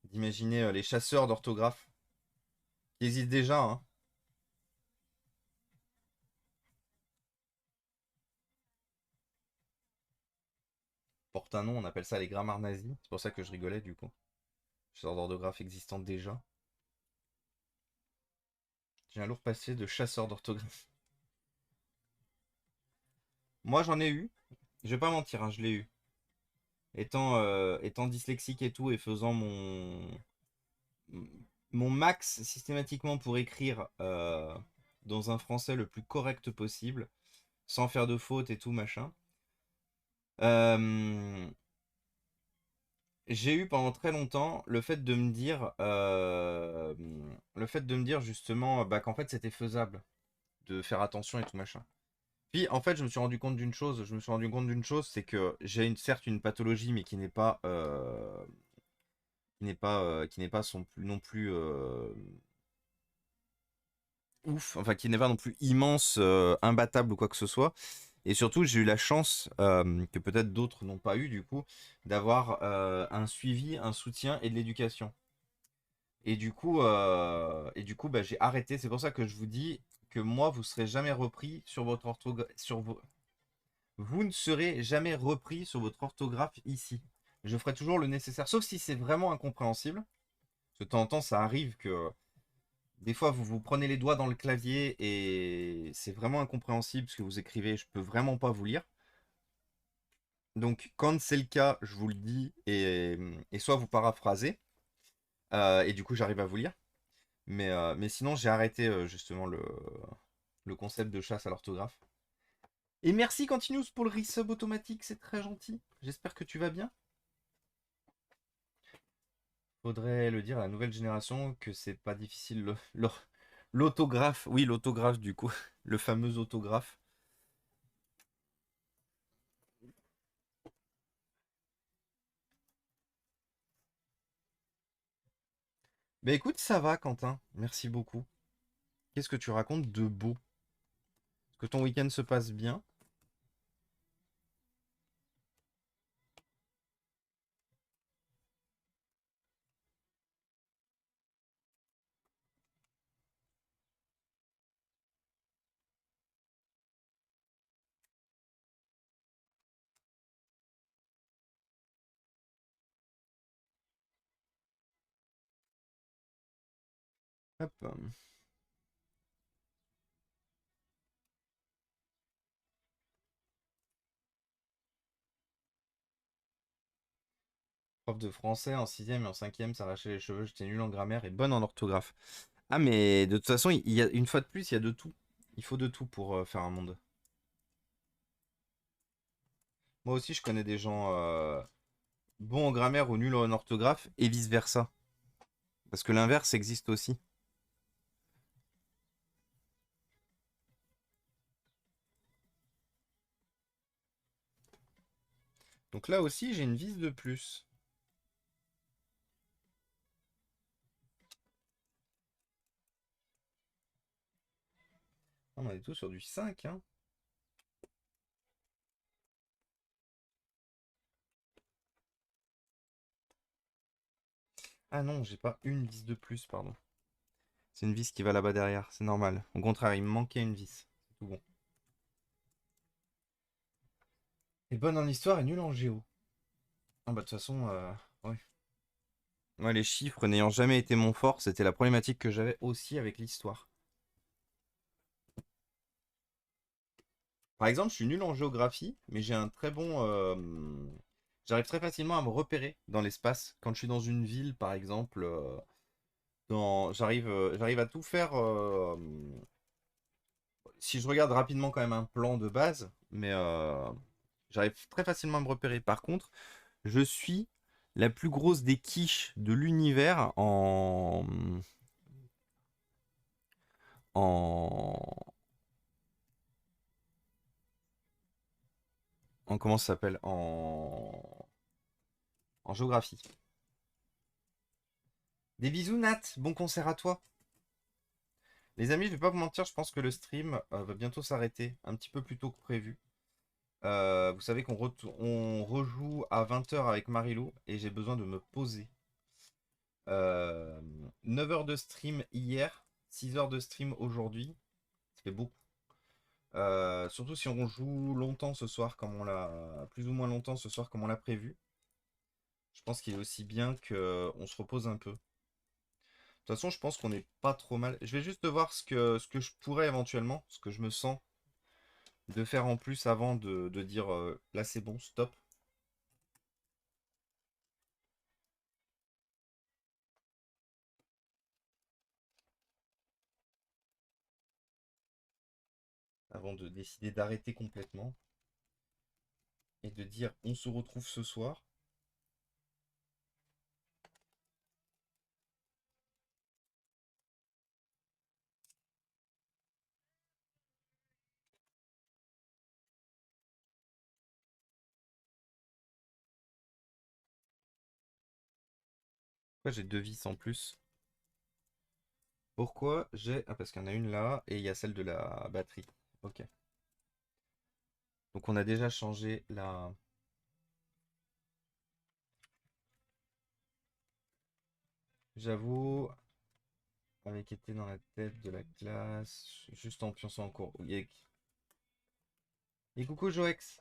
d'imaginer les chasseurs d'orthographe qui existent déjà, hein. Porte un nom, on appelle ça les grammaires nazis. C'est pour ça que je rigolais du coup. Chasseurs d'orthographe existant déjà. J'ai un lourd passé de chasseur d'orthographe. Moi, j'en ai eu. Je vais pas mentir, hein, je l'ai eu. Étant dyslexique et tout, et faisant mon max systématiquement pour écrire dans un français le plus correct possible, sans faire de fautes et tout, machin. Euh, j'ai eu pendant très longtemps le fait de me dire justement bah, qu'en fait c'était faisable de faire attention et tout machin. Puis en fait je me suis rendu compte d'une chose, c'est que j'ai certes une pathologie mais qui n'est pas non plus ouf, enfin qui n'est pas non plus immense, imbattable ou quoi que ce soit. Et surtout, j'ai eu la chance, que peut-être d'autres n'ont pas eu du coup, d'avoir un suivi, un soutien et de l'éducation. Et du coup, bah, j'ai arrêté. C'est pour ça que je vous dis que moi, vous serez jamais repris sur votre orthographe. Vous ne serez jamais repris sur votre orthographe ici. Je ferai toujours le nécessaire, sauf si c'est vraiment incompréhensible. Parce que de temps en temps, ça arrive que des fois, vous vous prenez les doigts dans le clavier et c'est vraiment incompréhensible ce que vous écrivez. Je peux vraiment pas vous lire. Donc, quand c'est le cas, je vous le dis et soit vous paraphrasez et du coup, j'arrive à vous lire. Mais sinon, j'ai arrêté justement le concept de chasse à l'orthographe. Et merci Continuous pour le resub automatique, c'est très gentil. J'espère que tu vas bien. Faudrait le dire à la nouvelle génération que c'est pas difficile l'autographe. Oui, l'autographe du coup, le fameux autographe. Bah écoute, ça va Quentin, merci beaucoup. Qu'est-ce que tu racontes de beau? Est-ce que ton week-end se passe bien? Hop. Prof de français en sixième et en cinquième, s'arrachait les cheveux, j'étais nul en grammaire et bonne en orthographe. Ah mais de toute façon, il y a une fois de plus, il y a de tout. Il faut de tout pour faire un monde. Moi aussi, je connais des gens bons en grammaire ou nuls en orthographe et vice-versa. Parce que l'inverse existe aussi. Donc là aussi, j'ai une vis de plus. On est tous sur du 5, hein. Ah non, j'ai pas une vis de plus, pardon. C'est une vis qui va là-bas derrière, c'est normal. Au contraire, il me manquait une vis. C'est tout bon. Et bonne en histoire et nulle en géo. Ah bah de toute façon, ouais. Moi, les chiffres n'ayant jamais été mon fort, c'était la problématique que j'avais aussi avec l'histoire. Par exemple, je suis nul en géographie, mais j'ai un très bon. J'arrive très facilement à me repérer dans l'espace. Quand je suis dans une ville, par exemple, j'arrive à tout faire. Si je regarde rapidement quand même un plan de base, mais j'arrive très facilement à me repérer. Par contre, je suis la plus grosse des quiches de l'univers en, comment ça s'appelle? En géographie. Des bisous Nat, bon concert à toi. Les amis, je vais pas vous mentir, je pense que le stream va bientôt s'arrêter, un petit peu plus tôt que prévu. Vous savez on rejoue à 20h avec Marilou et j'ai besoin de me poser. 9 heures de stream hier, 6 heures de stream aujourd'hui, ça fait beaucoup. Surtout si on joue longtemps ce soir, comme on l'a, plus ou moins longtemps ce soir, comme on l'a prévu. Je pense qu'il est aussi bien qu'on se repose un peu. De toute façon, je pense qu'on est pas trop mal. Je vais juste voir ce que je pourrais éventuellement, ce que je me sens de faire en plus avant de dire là c'est bon, stop. Avant de décider d'arrêter complètement et de dire on se retrouve ce soir. Pourquoi j'ai deux vis en plus? Pourquoi j'ai... Ah, parce qu'il y en a une là, et il y a celle de la batterie. Ok. Donc on a déjà changé la... J'avoue, avec été dans la tête de la classe, juste en pionçant en cours. Et coucou Joex.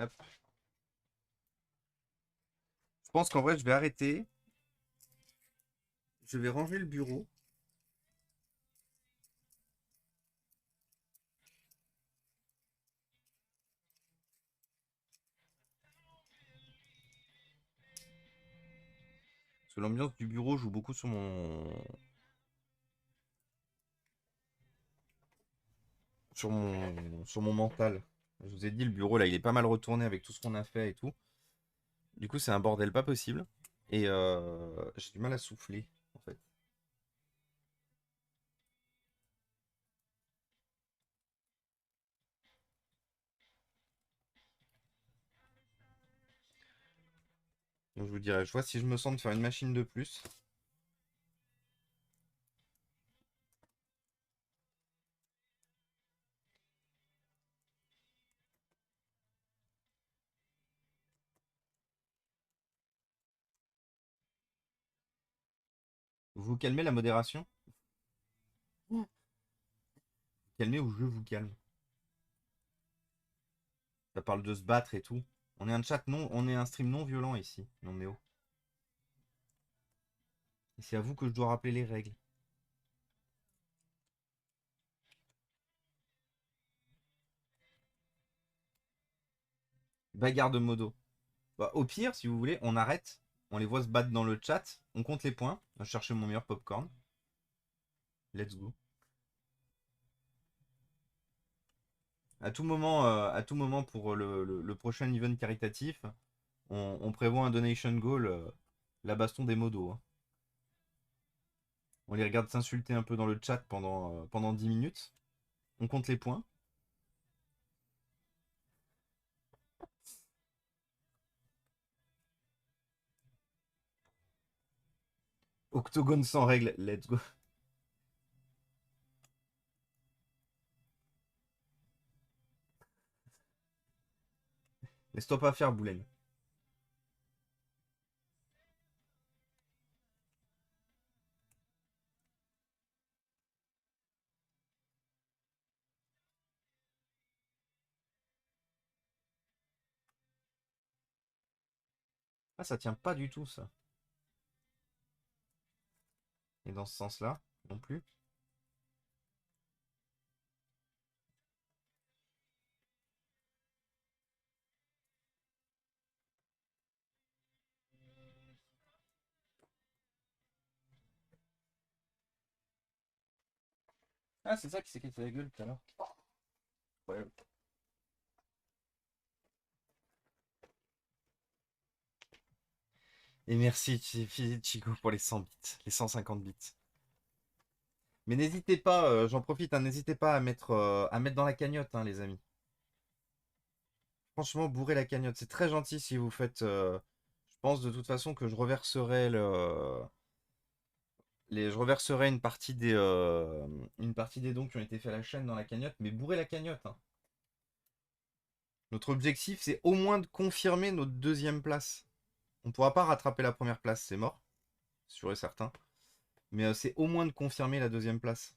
Hop. Je pense qu'en vrai, je vais arrêter. Je vais ranger le bureau. Parce que l'ambiance du bureau joue beaucoup sur mon mental. Je vous ai dit, le bureau là, il est pas mal retourné avec tout ce qu'on a fait et tout. Du coup, c'est un bordel pas possible. Et j'ai du mal à souffler, en fait. Donc je vous dirais, je vois si je me sens de faire une machine de plus. Vous calmez la modération? Calmez ou je vous calme. Ça parle de se battre et tout. On est un chat non, on est un stream non violent ici. Non mais oh. Et c'est à vous que je dois rappeler les règles. Bagarre de modo. Bah, au pire, si vous voulez, on arrête. On les voit se battre dans le chat. On compte les points. Je vais chercher mon meilleur popcorn. Let's go. À tout moment pour le prochain event caritatif, on prévoit un donation goal, la baston des modos, hein. On les regarde s'insulter un peu dans le chat pendant 10 minutes. On compte les points. Octogone sans règles. Let's go. Laisse-toi pas faire, Boulen. Ah, ça tient pas du tout, ça. Et dans ce sens-là, non plus. Ah, c'est ça qui s'est cassé la gueule tout à l'heure. Ouais. Et merci, Chico, pour les 100 bits, les 150 bits. Mais n'hésitez pas, j'en profite, hein, n'hésitez pas à mettre dans la cagnotte, hein, les amis. Franchement, bourrez la cagnotte. C'est très gentil si vous faites. Je pense de toute façon que je reverserai je reverserai une partie des dons qui ont été faits à la chaîne dans la cagnotte, mais bourrez la cagnotte, hein. Notre objectif, c'est au moins de confirmer notre deuxième place. On ne pourra pas rattraper la première place, c'est mort, sûr et certain. Mais c'est au moins de confirmer la deuxième place.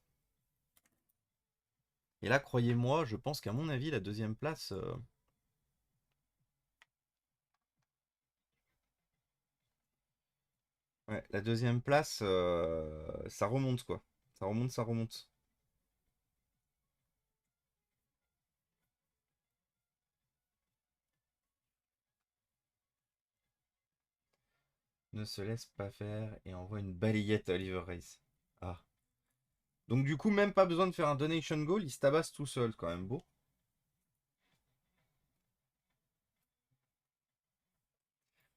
Et là, croyez-moi, je pense qu'à mon avis, la deuxième place, ouais, la deuxième place, ça remonte quoi. Ça remonte, ça remonte. Ne se laisse pas faire et envoie une balayette à Oliver Race. Ah. Donc du coup, même pas besoin de faire un donation goal, il se tabasse tout seul, quand même beau.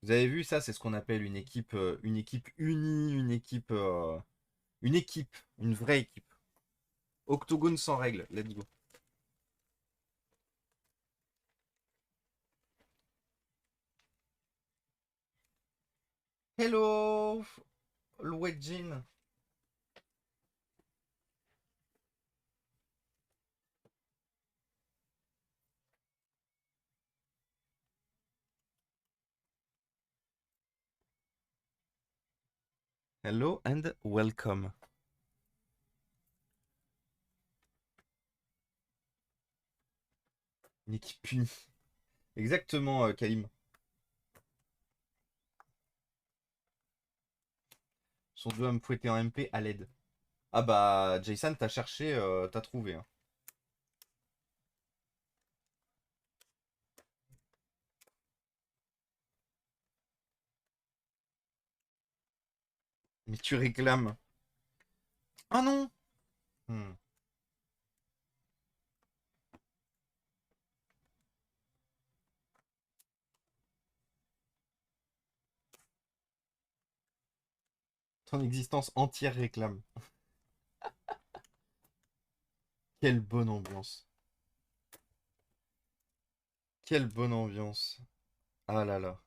Vous avez vu, ça, c'est ce qu'on appelle une équipe unie, une équipe, une vraie équipe. Octogone sans règles, let's go. Hello, Luegin. Hello and welcome. Une équipe unie. Exactement, Kalim. Sont deux à me fouetter en MP à l'aide. Ah bah, Jason, t'as cherché, t'as trouvé, hein. Mais tu réclames. Ah non. Hmm. Ton existence entière réclame. Quelle bonne ambiance. Quelle bonne ambiance. Ah là là.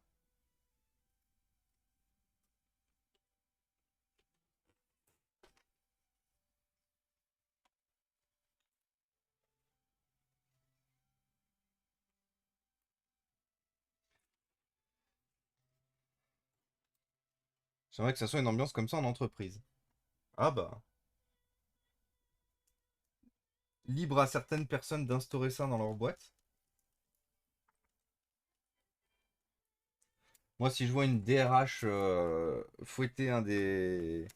J'aimerais que ça soit une ambiance comme ça en entreprise. Ah bah. Libre à certaines personnes d'instaurer ça dans leur boîte. Moi, si je vois une DRH fouetter un des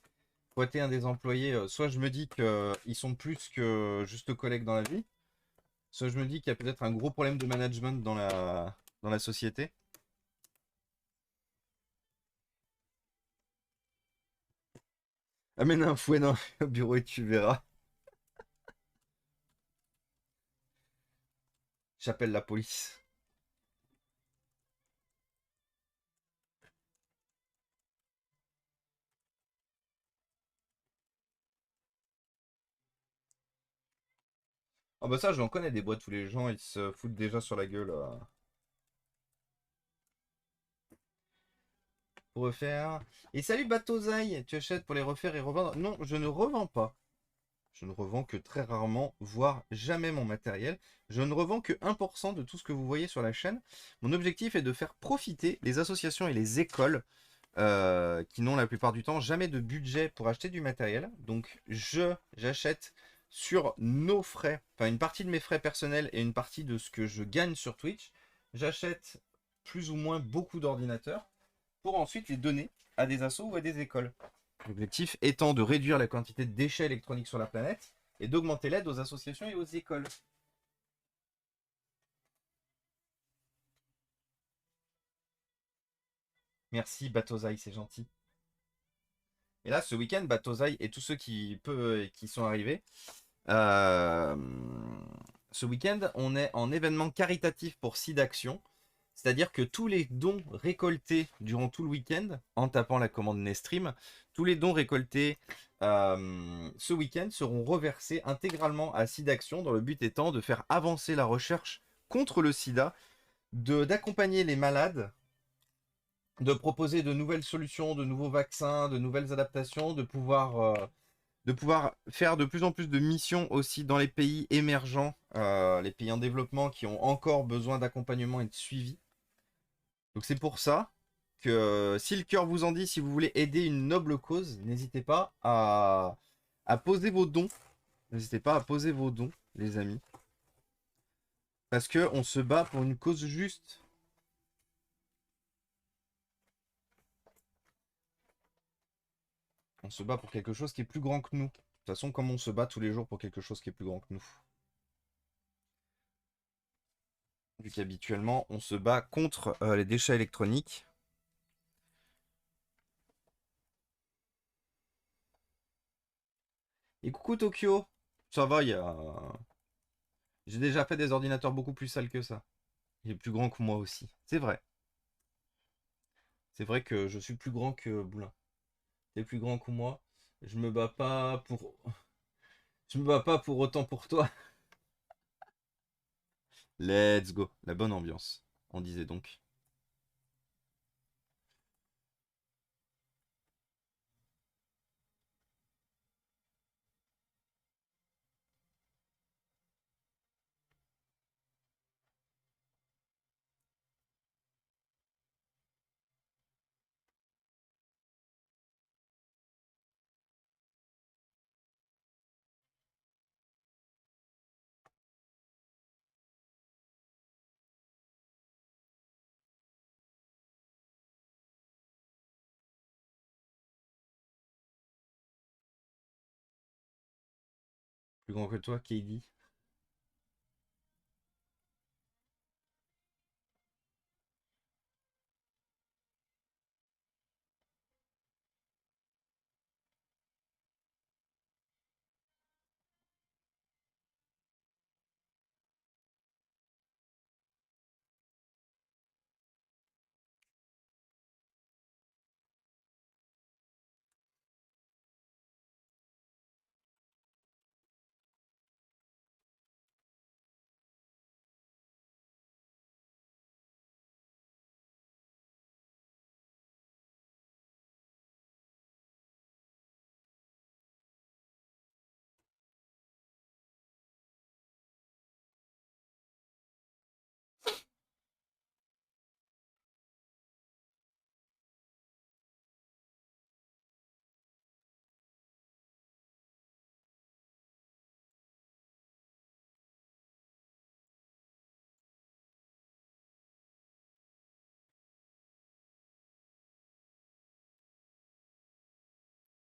employés, soit je me dis qu'ils sont plus que juste collègues dans la vie, soit je me dis qu'il y a peut-être un gros problème de management dans la société. Amène un fouet dans le bureau et tu verras. J'appelle la police. Ah bah ça, j'en connais des boîtes où les gens ils se foutent déjà sur la gueule pour refaire. Et salut Batozai, tu achètes pour les refaire et revendre? Non, je ne revends pas. Je ne revends que très rarement, voire jamais mon matériel. Je ne revends que 1% de tout ce que vous voyez sur la chaîne. Mon objectif est de faire profiter les associations et les écoles qui n'ont la plupart du temps jamais de budget pour acheter du matériel. Donc j'achète sur nos frais, enfin une partie de mes frais personnels et une partie de ce que je gagne sur Twitch. J'achète plus ou moins beaucoup d'ordinateurs pour ensuite les donner à des assos ou à des écoles. L'objectif étant de réduire la quantité de déchets électroniques sur la planète et d'augmenter l'aide aux associations et aux écoles. Merci Batozai, c'est gentil. Et là, ce week-end, Batozai et tous ceux qui sont arrivés, euh, ce week-end, on est en événement caritatif pour SIDAction. C'est-à-dire que tous les dons récoltés durant tout le week-end, en tapant la commande Nestream, tous les dons récoltés ce week-end seront reversés intégralement à SIDAction, dans le but étant de faire avancer la recherche contre le sida, d'accompagner les malades, de proposer de nouvelles solutions, de nouveaux vaccins, de nouvelles adaptations, de pouvoir faire de plus en plus de missions aussi dans les pays émergents, les pays en développement qui ont encore besoin d'accompagnement et de suivi. Donc c'est pour ça que si le cœur vous en dit, si vous voulez aider une noble cause, n'hésitez pas à poser vos dons. N'hésitez pas à poser vos dons, les amis. Parce que on se bat pour une cause juste. On se bat pour quelque chose qui est plus grand que nous. De toute façon, comme on se bat tous les jours pour quelque chose qui est plus grand que nous. Vu qu'habituellement, on se bat contre les déchets électroniques. Et coucou Tokyo. Ça va, il y a... J'ai déjà fait des ordinateurs beaucoup plus sales que ça. Il est plus grand que moi aussi. C'est vrai. C'est vrai que je suis plus grand que Boulin. T'es plus grand que moi. Je me bats pas pour... Je me bats pas pour autant pour toi. Let's go. La bonne ambiance. On disait donc. Plus grand que toi, KD.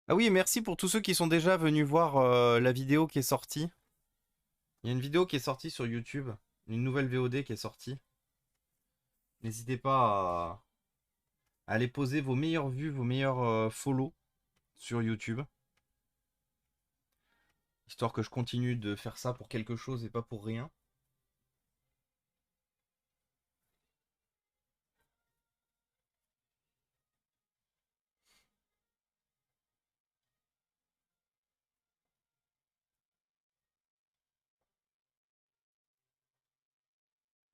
Ah oui, merci pour tous ceux qui sont déjà venus voir la vidéo qui est sortie. Il y a une vidéo qui est sortie sur YouTube. Une nouvelle VOD qui est sortie. N'hésitez pas à aller poser vos meilleures vues, vos meilleurs follow sur YouTube. Histoire que je continue de faire ça pour quelque chose et pas pour rien.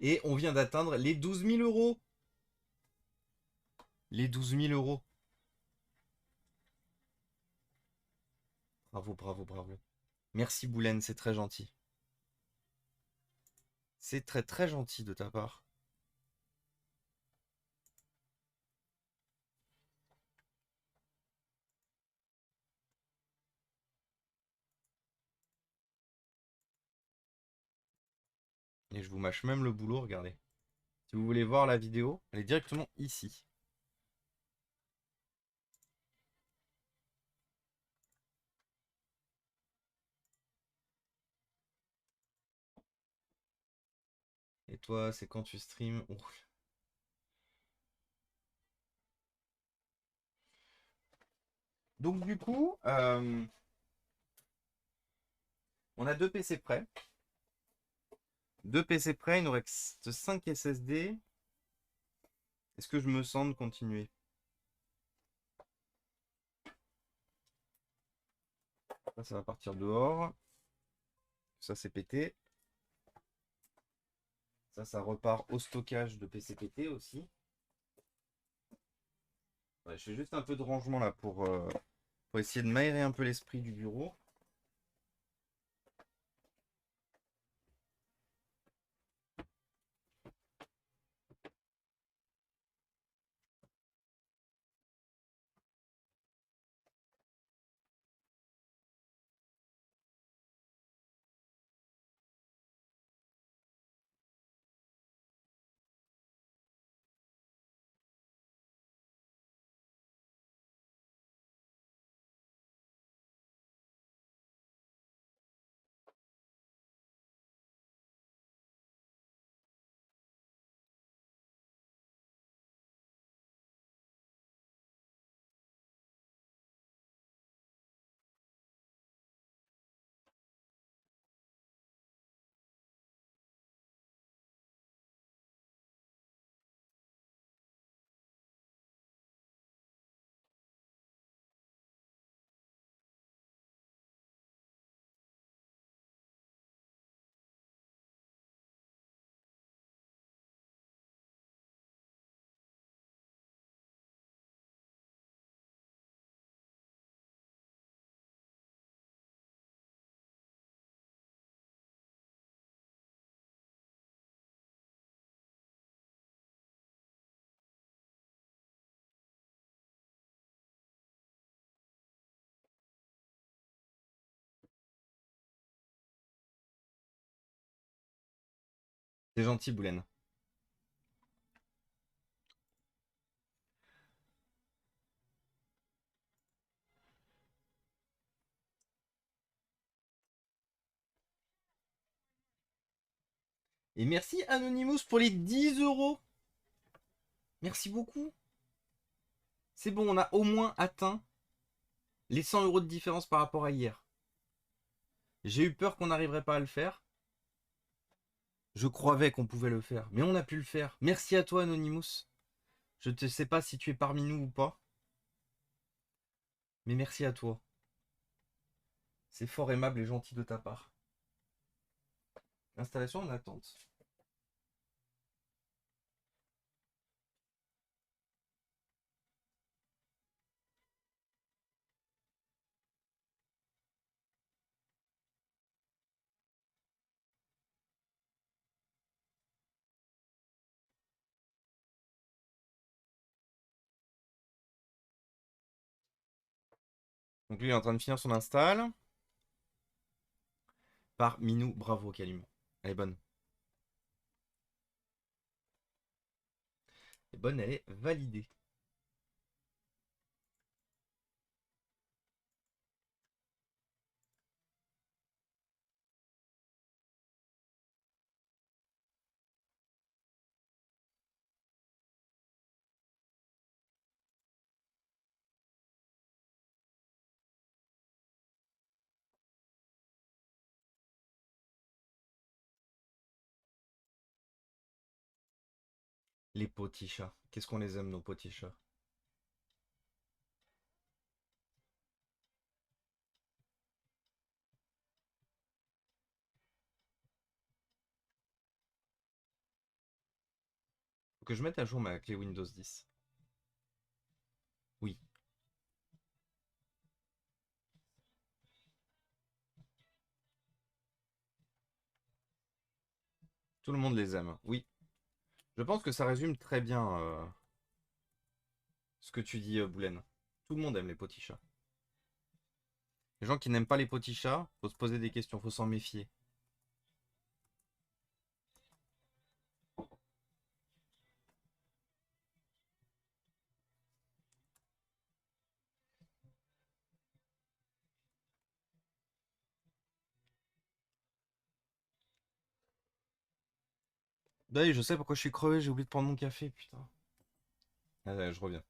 Et on vient d'atteindre les 12 000 euros. Les 12 000 euros. Bravo, bravo, bravo. Merci Boulaine, c'est très gentil. C'est très très gentil de ta part. Et je vous mâche même le boulot, regardez. Si vous voulez voir la vidéo, elle est directement ici. Et toi, c'est quand tu streams. Ouh. Donc du coup, on a deux PC prêts. Deux PC prêts, il nous reste 5 SSD. Est-ce que je me sens de continuer? Ça va partir dehors. Ça, c'est pété. Ça repart au stockage de PC pété aussi. Ouais, je fais juste un peu de rangement là pour essayer de m'aérer un peu l'esprit du bureau. C'est gentil, Boulen. Et merci Anonymous pour les 10 euros. Merci beaucoup. C'est bon, on a au moins atteint les 100 euros de différence par rapport à hier. J'ai eu peur qu'on n'arriverait pas à le faire. Je croyais qu'on pouvait le faire, mais on a pu le faire. Merci à toi Anonymous. Je ne sais pas si tu es parmi nous ou pas, mais merci à toi. C'est fort aimable et gentil de ta part. Installation en attente. Donc lui il est en train de finir son install. Par Minou, bravo Kalim. Elle est bonne. Elle est bonne, elle est validée. Les petits chats. Qu'est-ce qu'on les aime nos petits chats. Faut que je mette à jour ma clé Windows 10. Oui. Tout le monde les aime. Oui. Je pense que ça résume très bien ce que tu dis, Boulen. Tout le monde aime les petits chats. Les gens qui n'aiment pas les petits chats, faut se poser des questions, faut s'en méfier. Bah oui, je sais pourquoi je suis crevé, j'ai oublié de prendre mon café, putain. Allez, je reviens.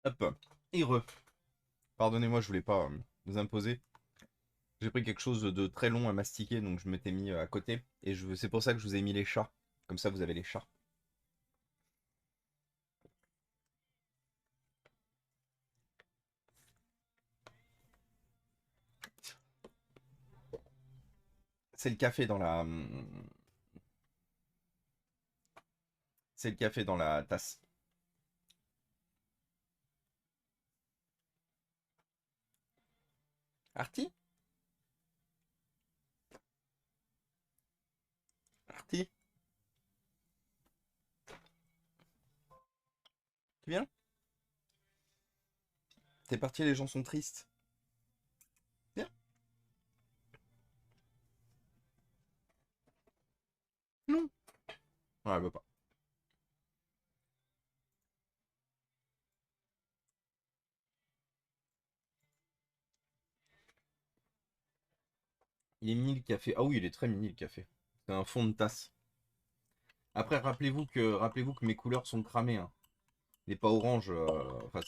Hop. Heureux. Pardonnez-moi, je voulais pas vous imposer. J'ai pris quelque chose de très long à mastiquer, donc je m'étais mis à côté. Et c'est pour ça que je vous ai mis les chats. Comme ça, vous avez les chats. C'est le café dans la... C'est le café dans la tasse. Artie? Artie? Tu viens? T'es parti, les gens sont tristes. Viens. Non. Ouais, elle veut pas. Il est mini le café. Ah oui, il est très mini le café. C'est un fond de tasse. Après, rappelez-vous que mes couleurs sont cramées, hein. Il n'est pas orange. Enfin,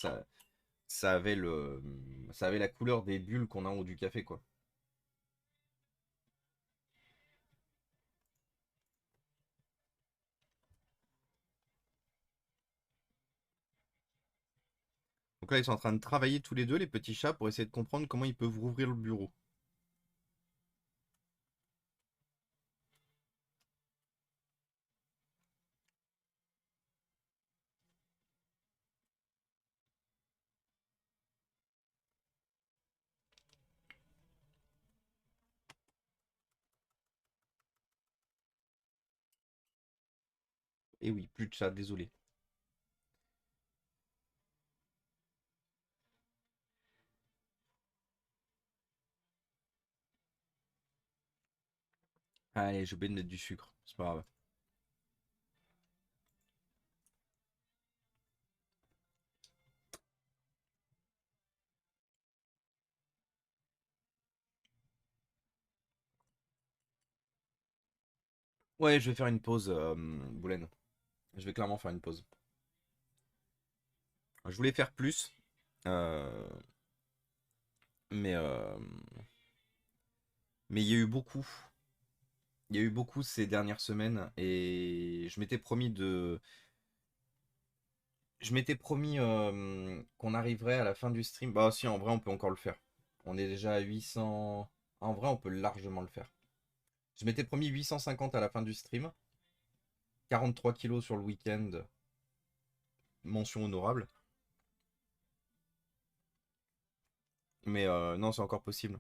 ça avait ça avait la couleur des bulles qu'on a en haut du café, quoi. Donc là, ils sont en train de travailler tous les deux, les petits chats, pour essayer de comprendre comment ils peuvent rouvrir le bureau. Et oui, plus de chats, désolé. Allez, j'ai oublié de mettre du sucre. C'est pas grave. Ouais, je vais faire une pause, Boulaine. Je vais clairement faire une pause. Je voulais faire plus, euh, mais mais il y a eu beaucoup. Il y a eu beaucoup ces dernières semaines et je m'étais promis qu'on arriverait à la fin du stream. Bah si, en vrai, on peut encore le faire. On est déjà à 800. En vrai, on peut largement le faire. Je m'étais promis 850 à la fin du stream. 43 kilos sur le week-end. Mention honorable. Mais non, c'est encore possible.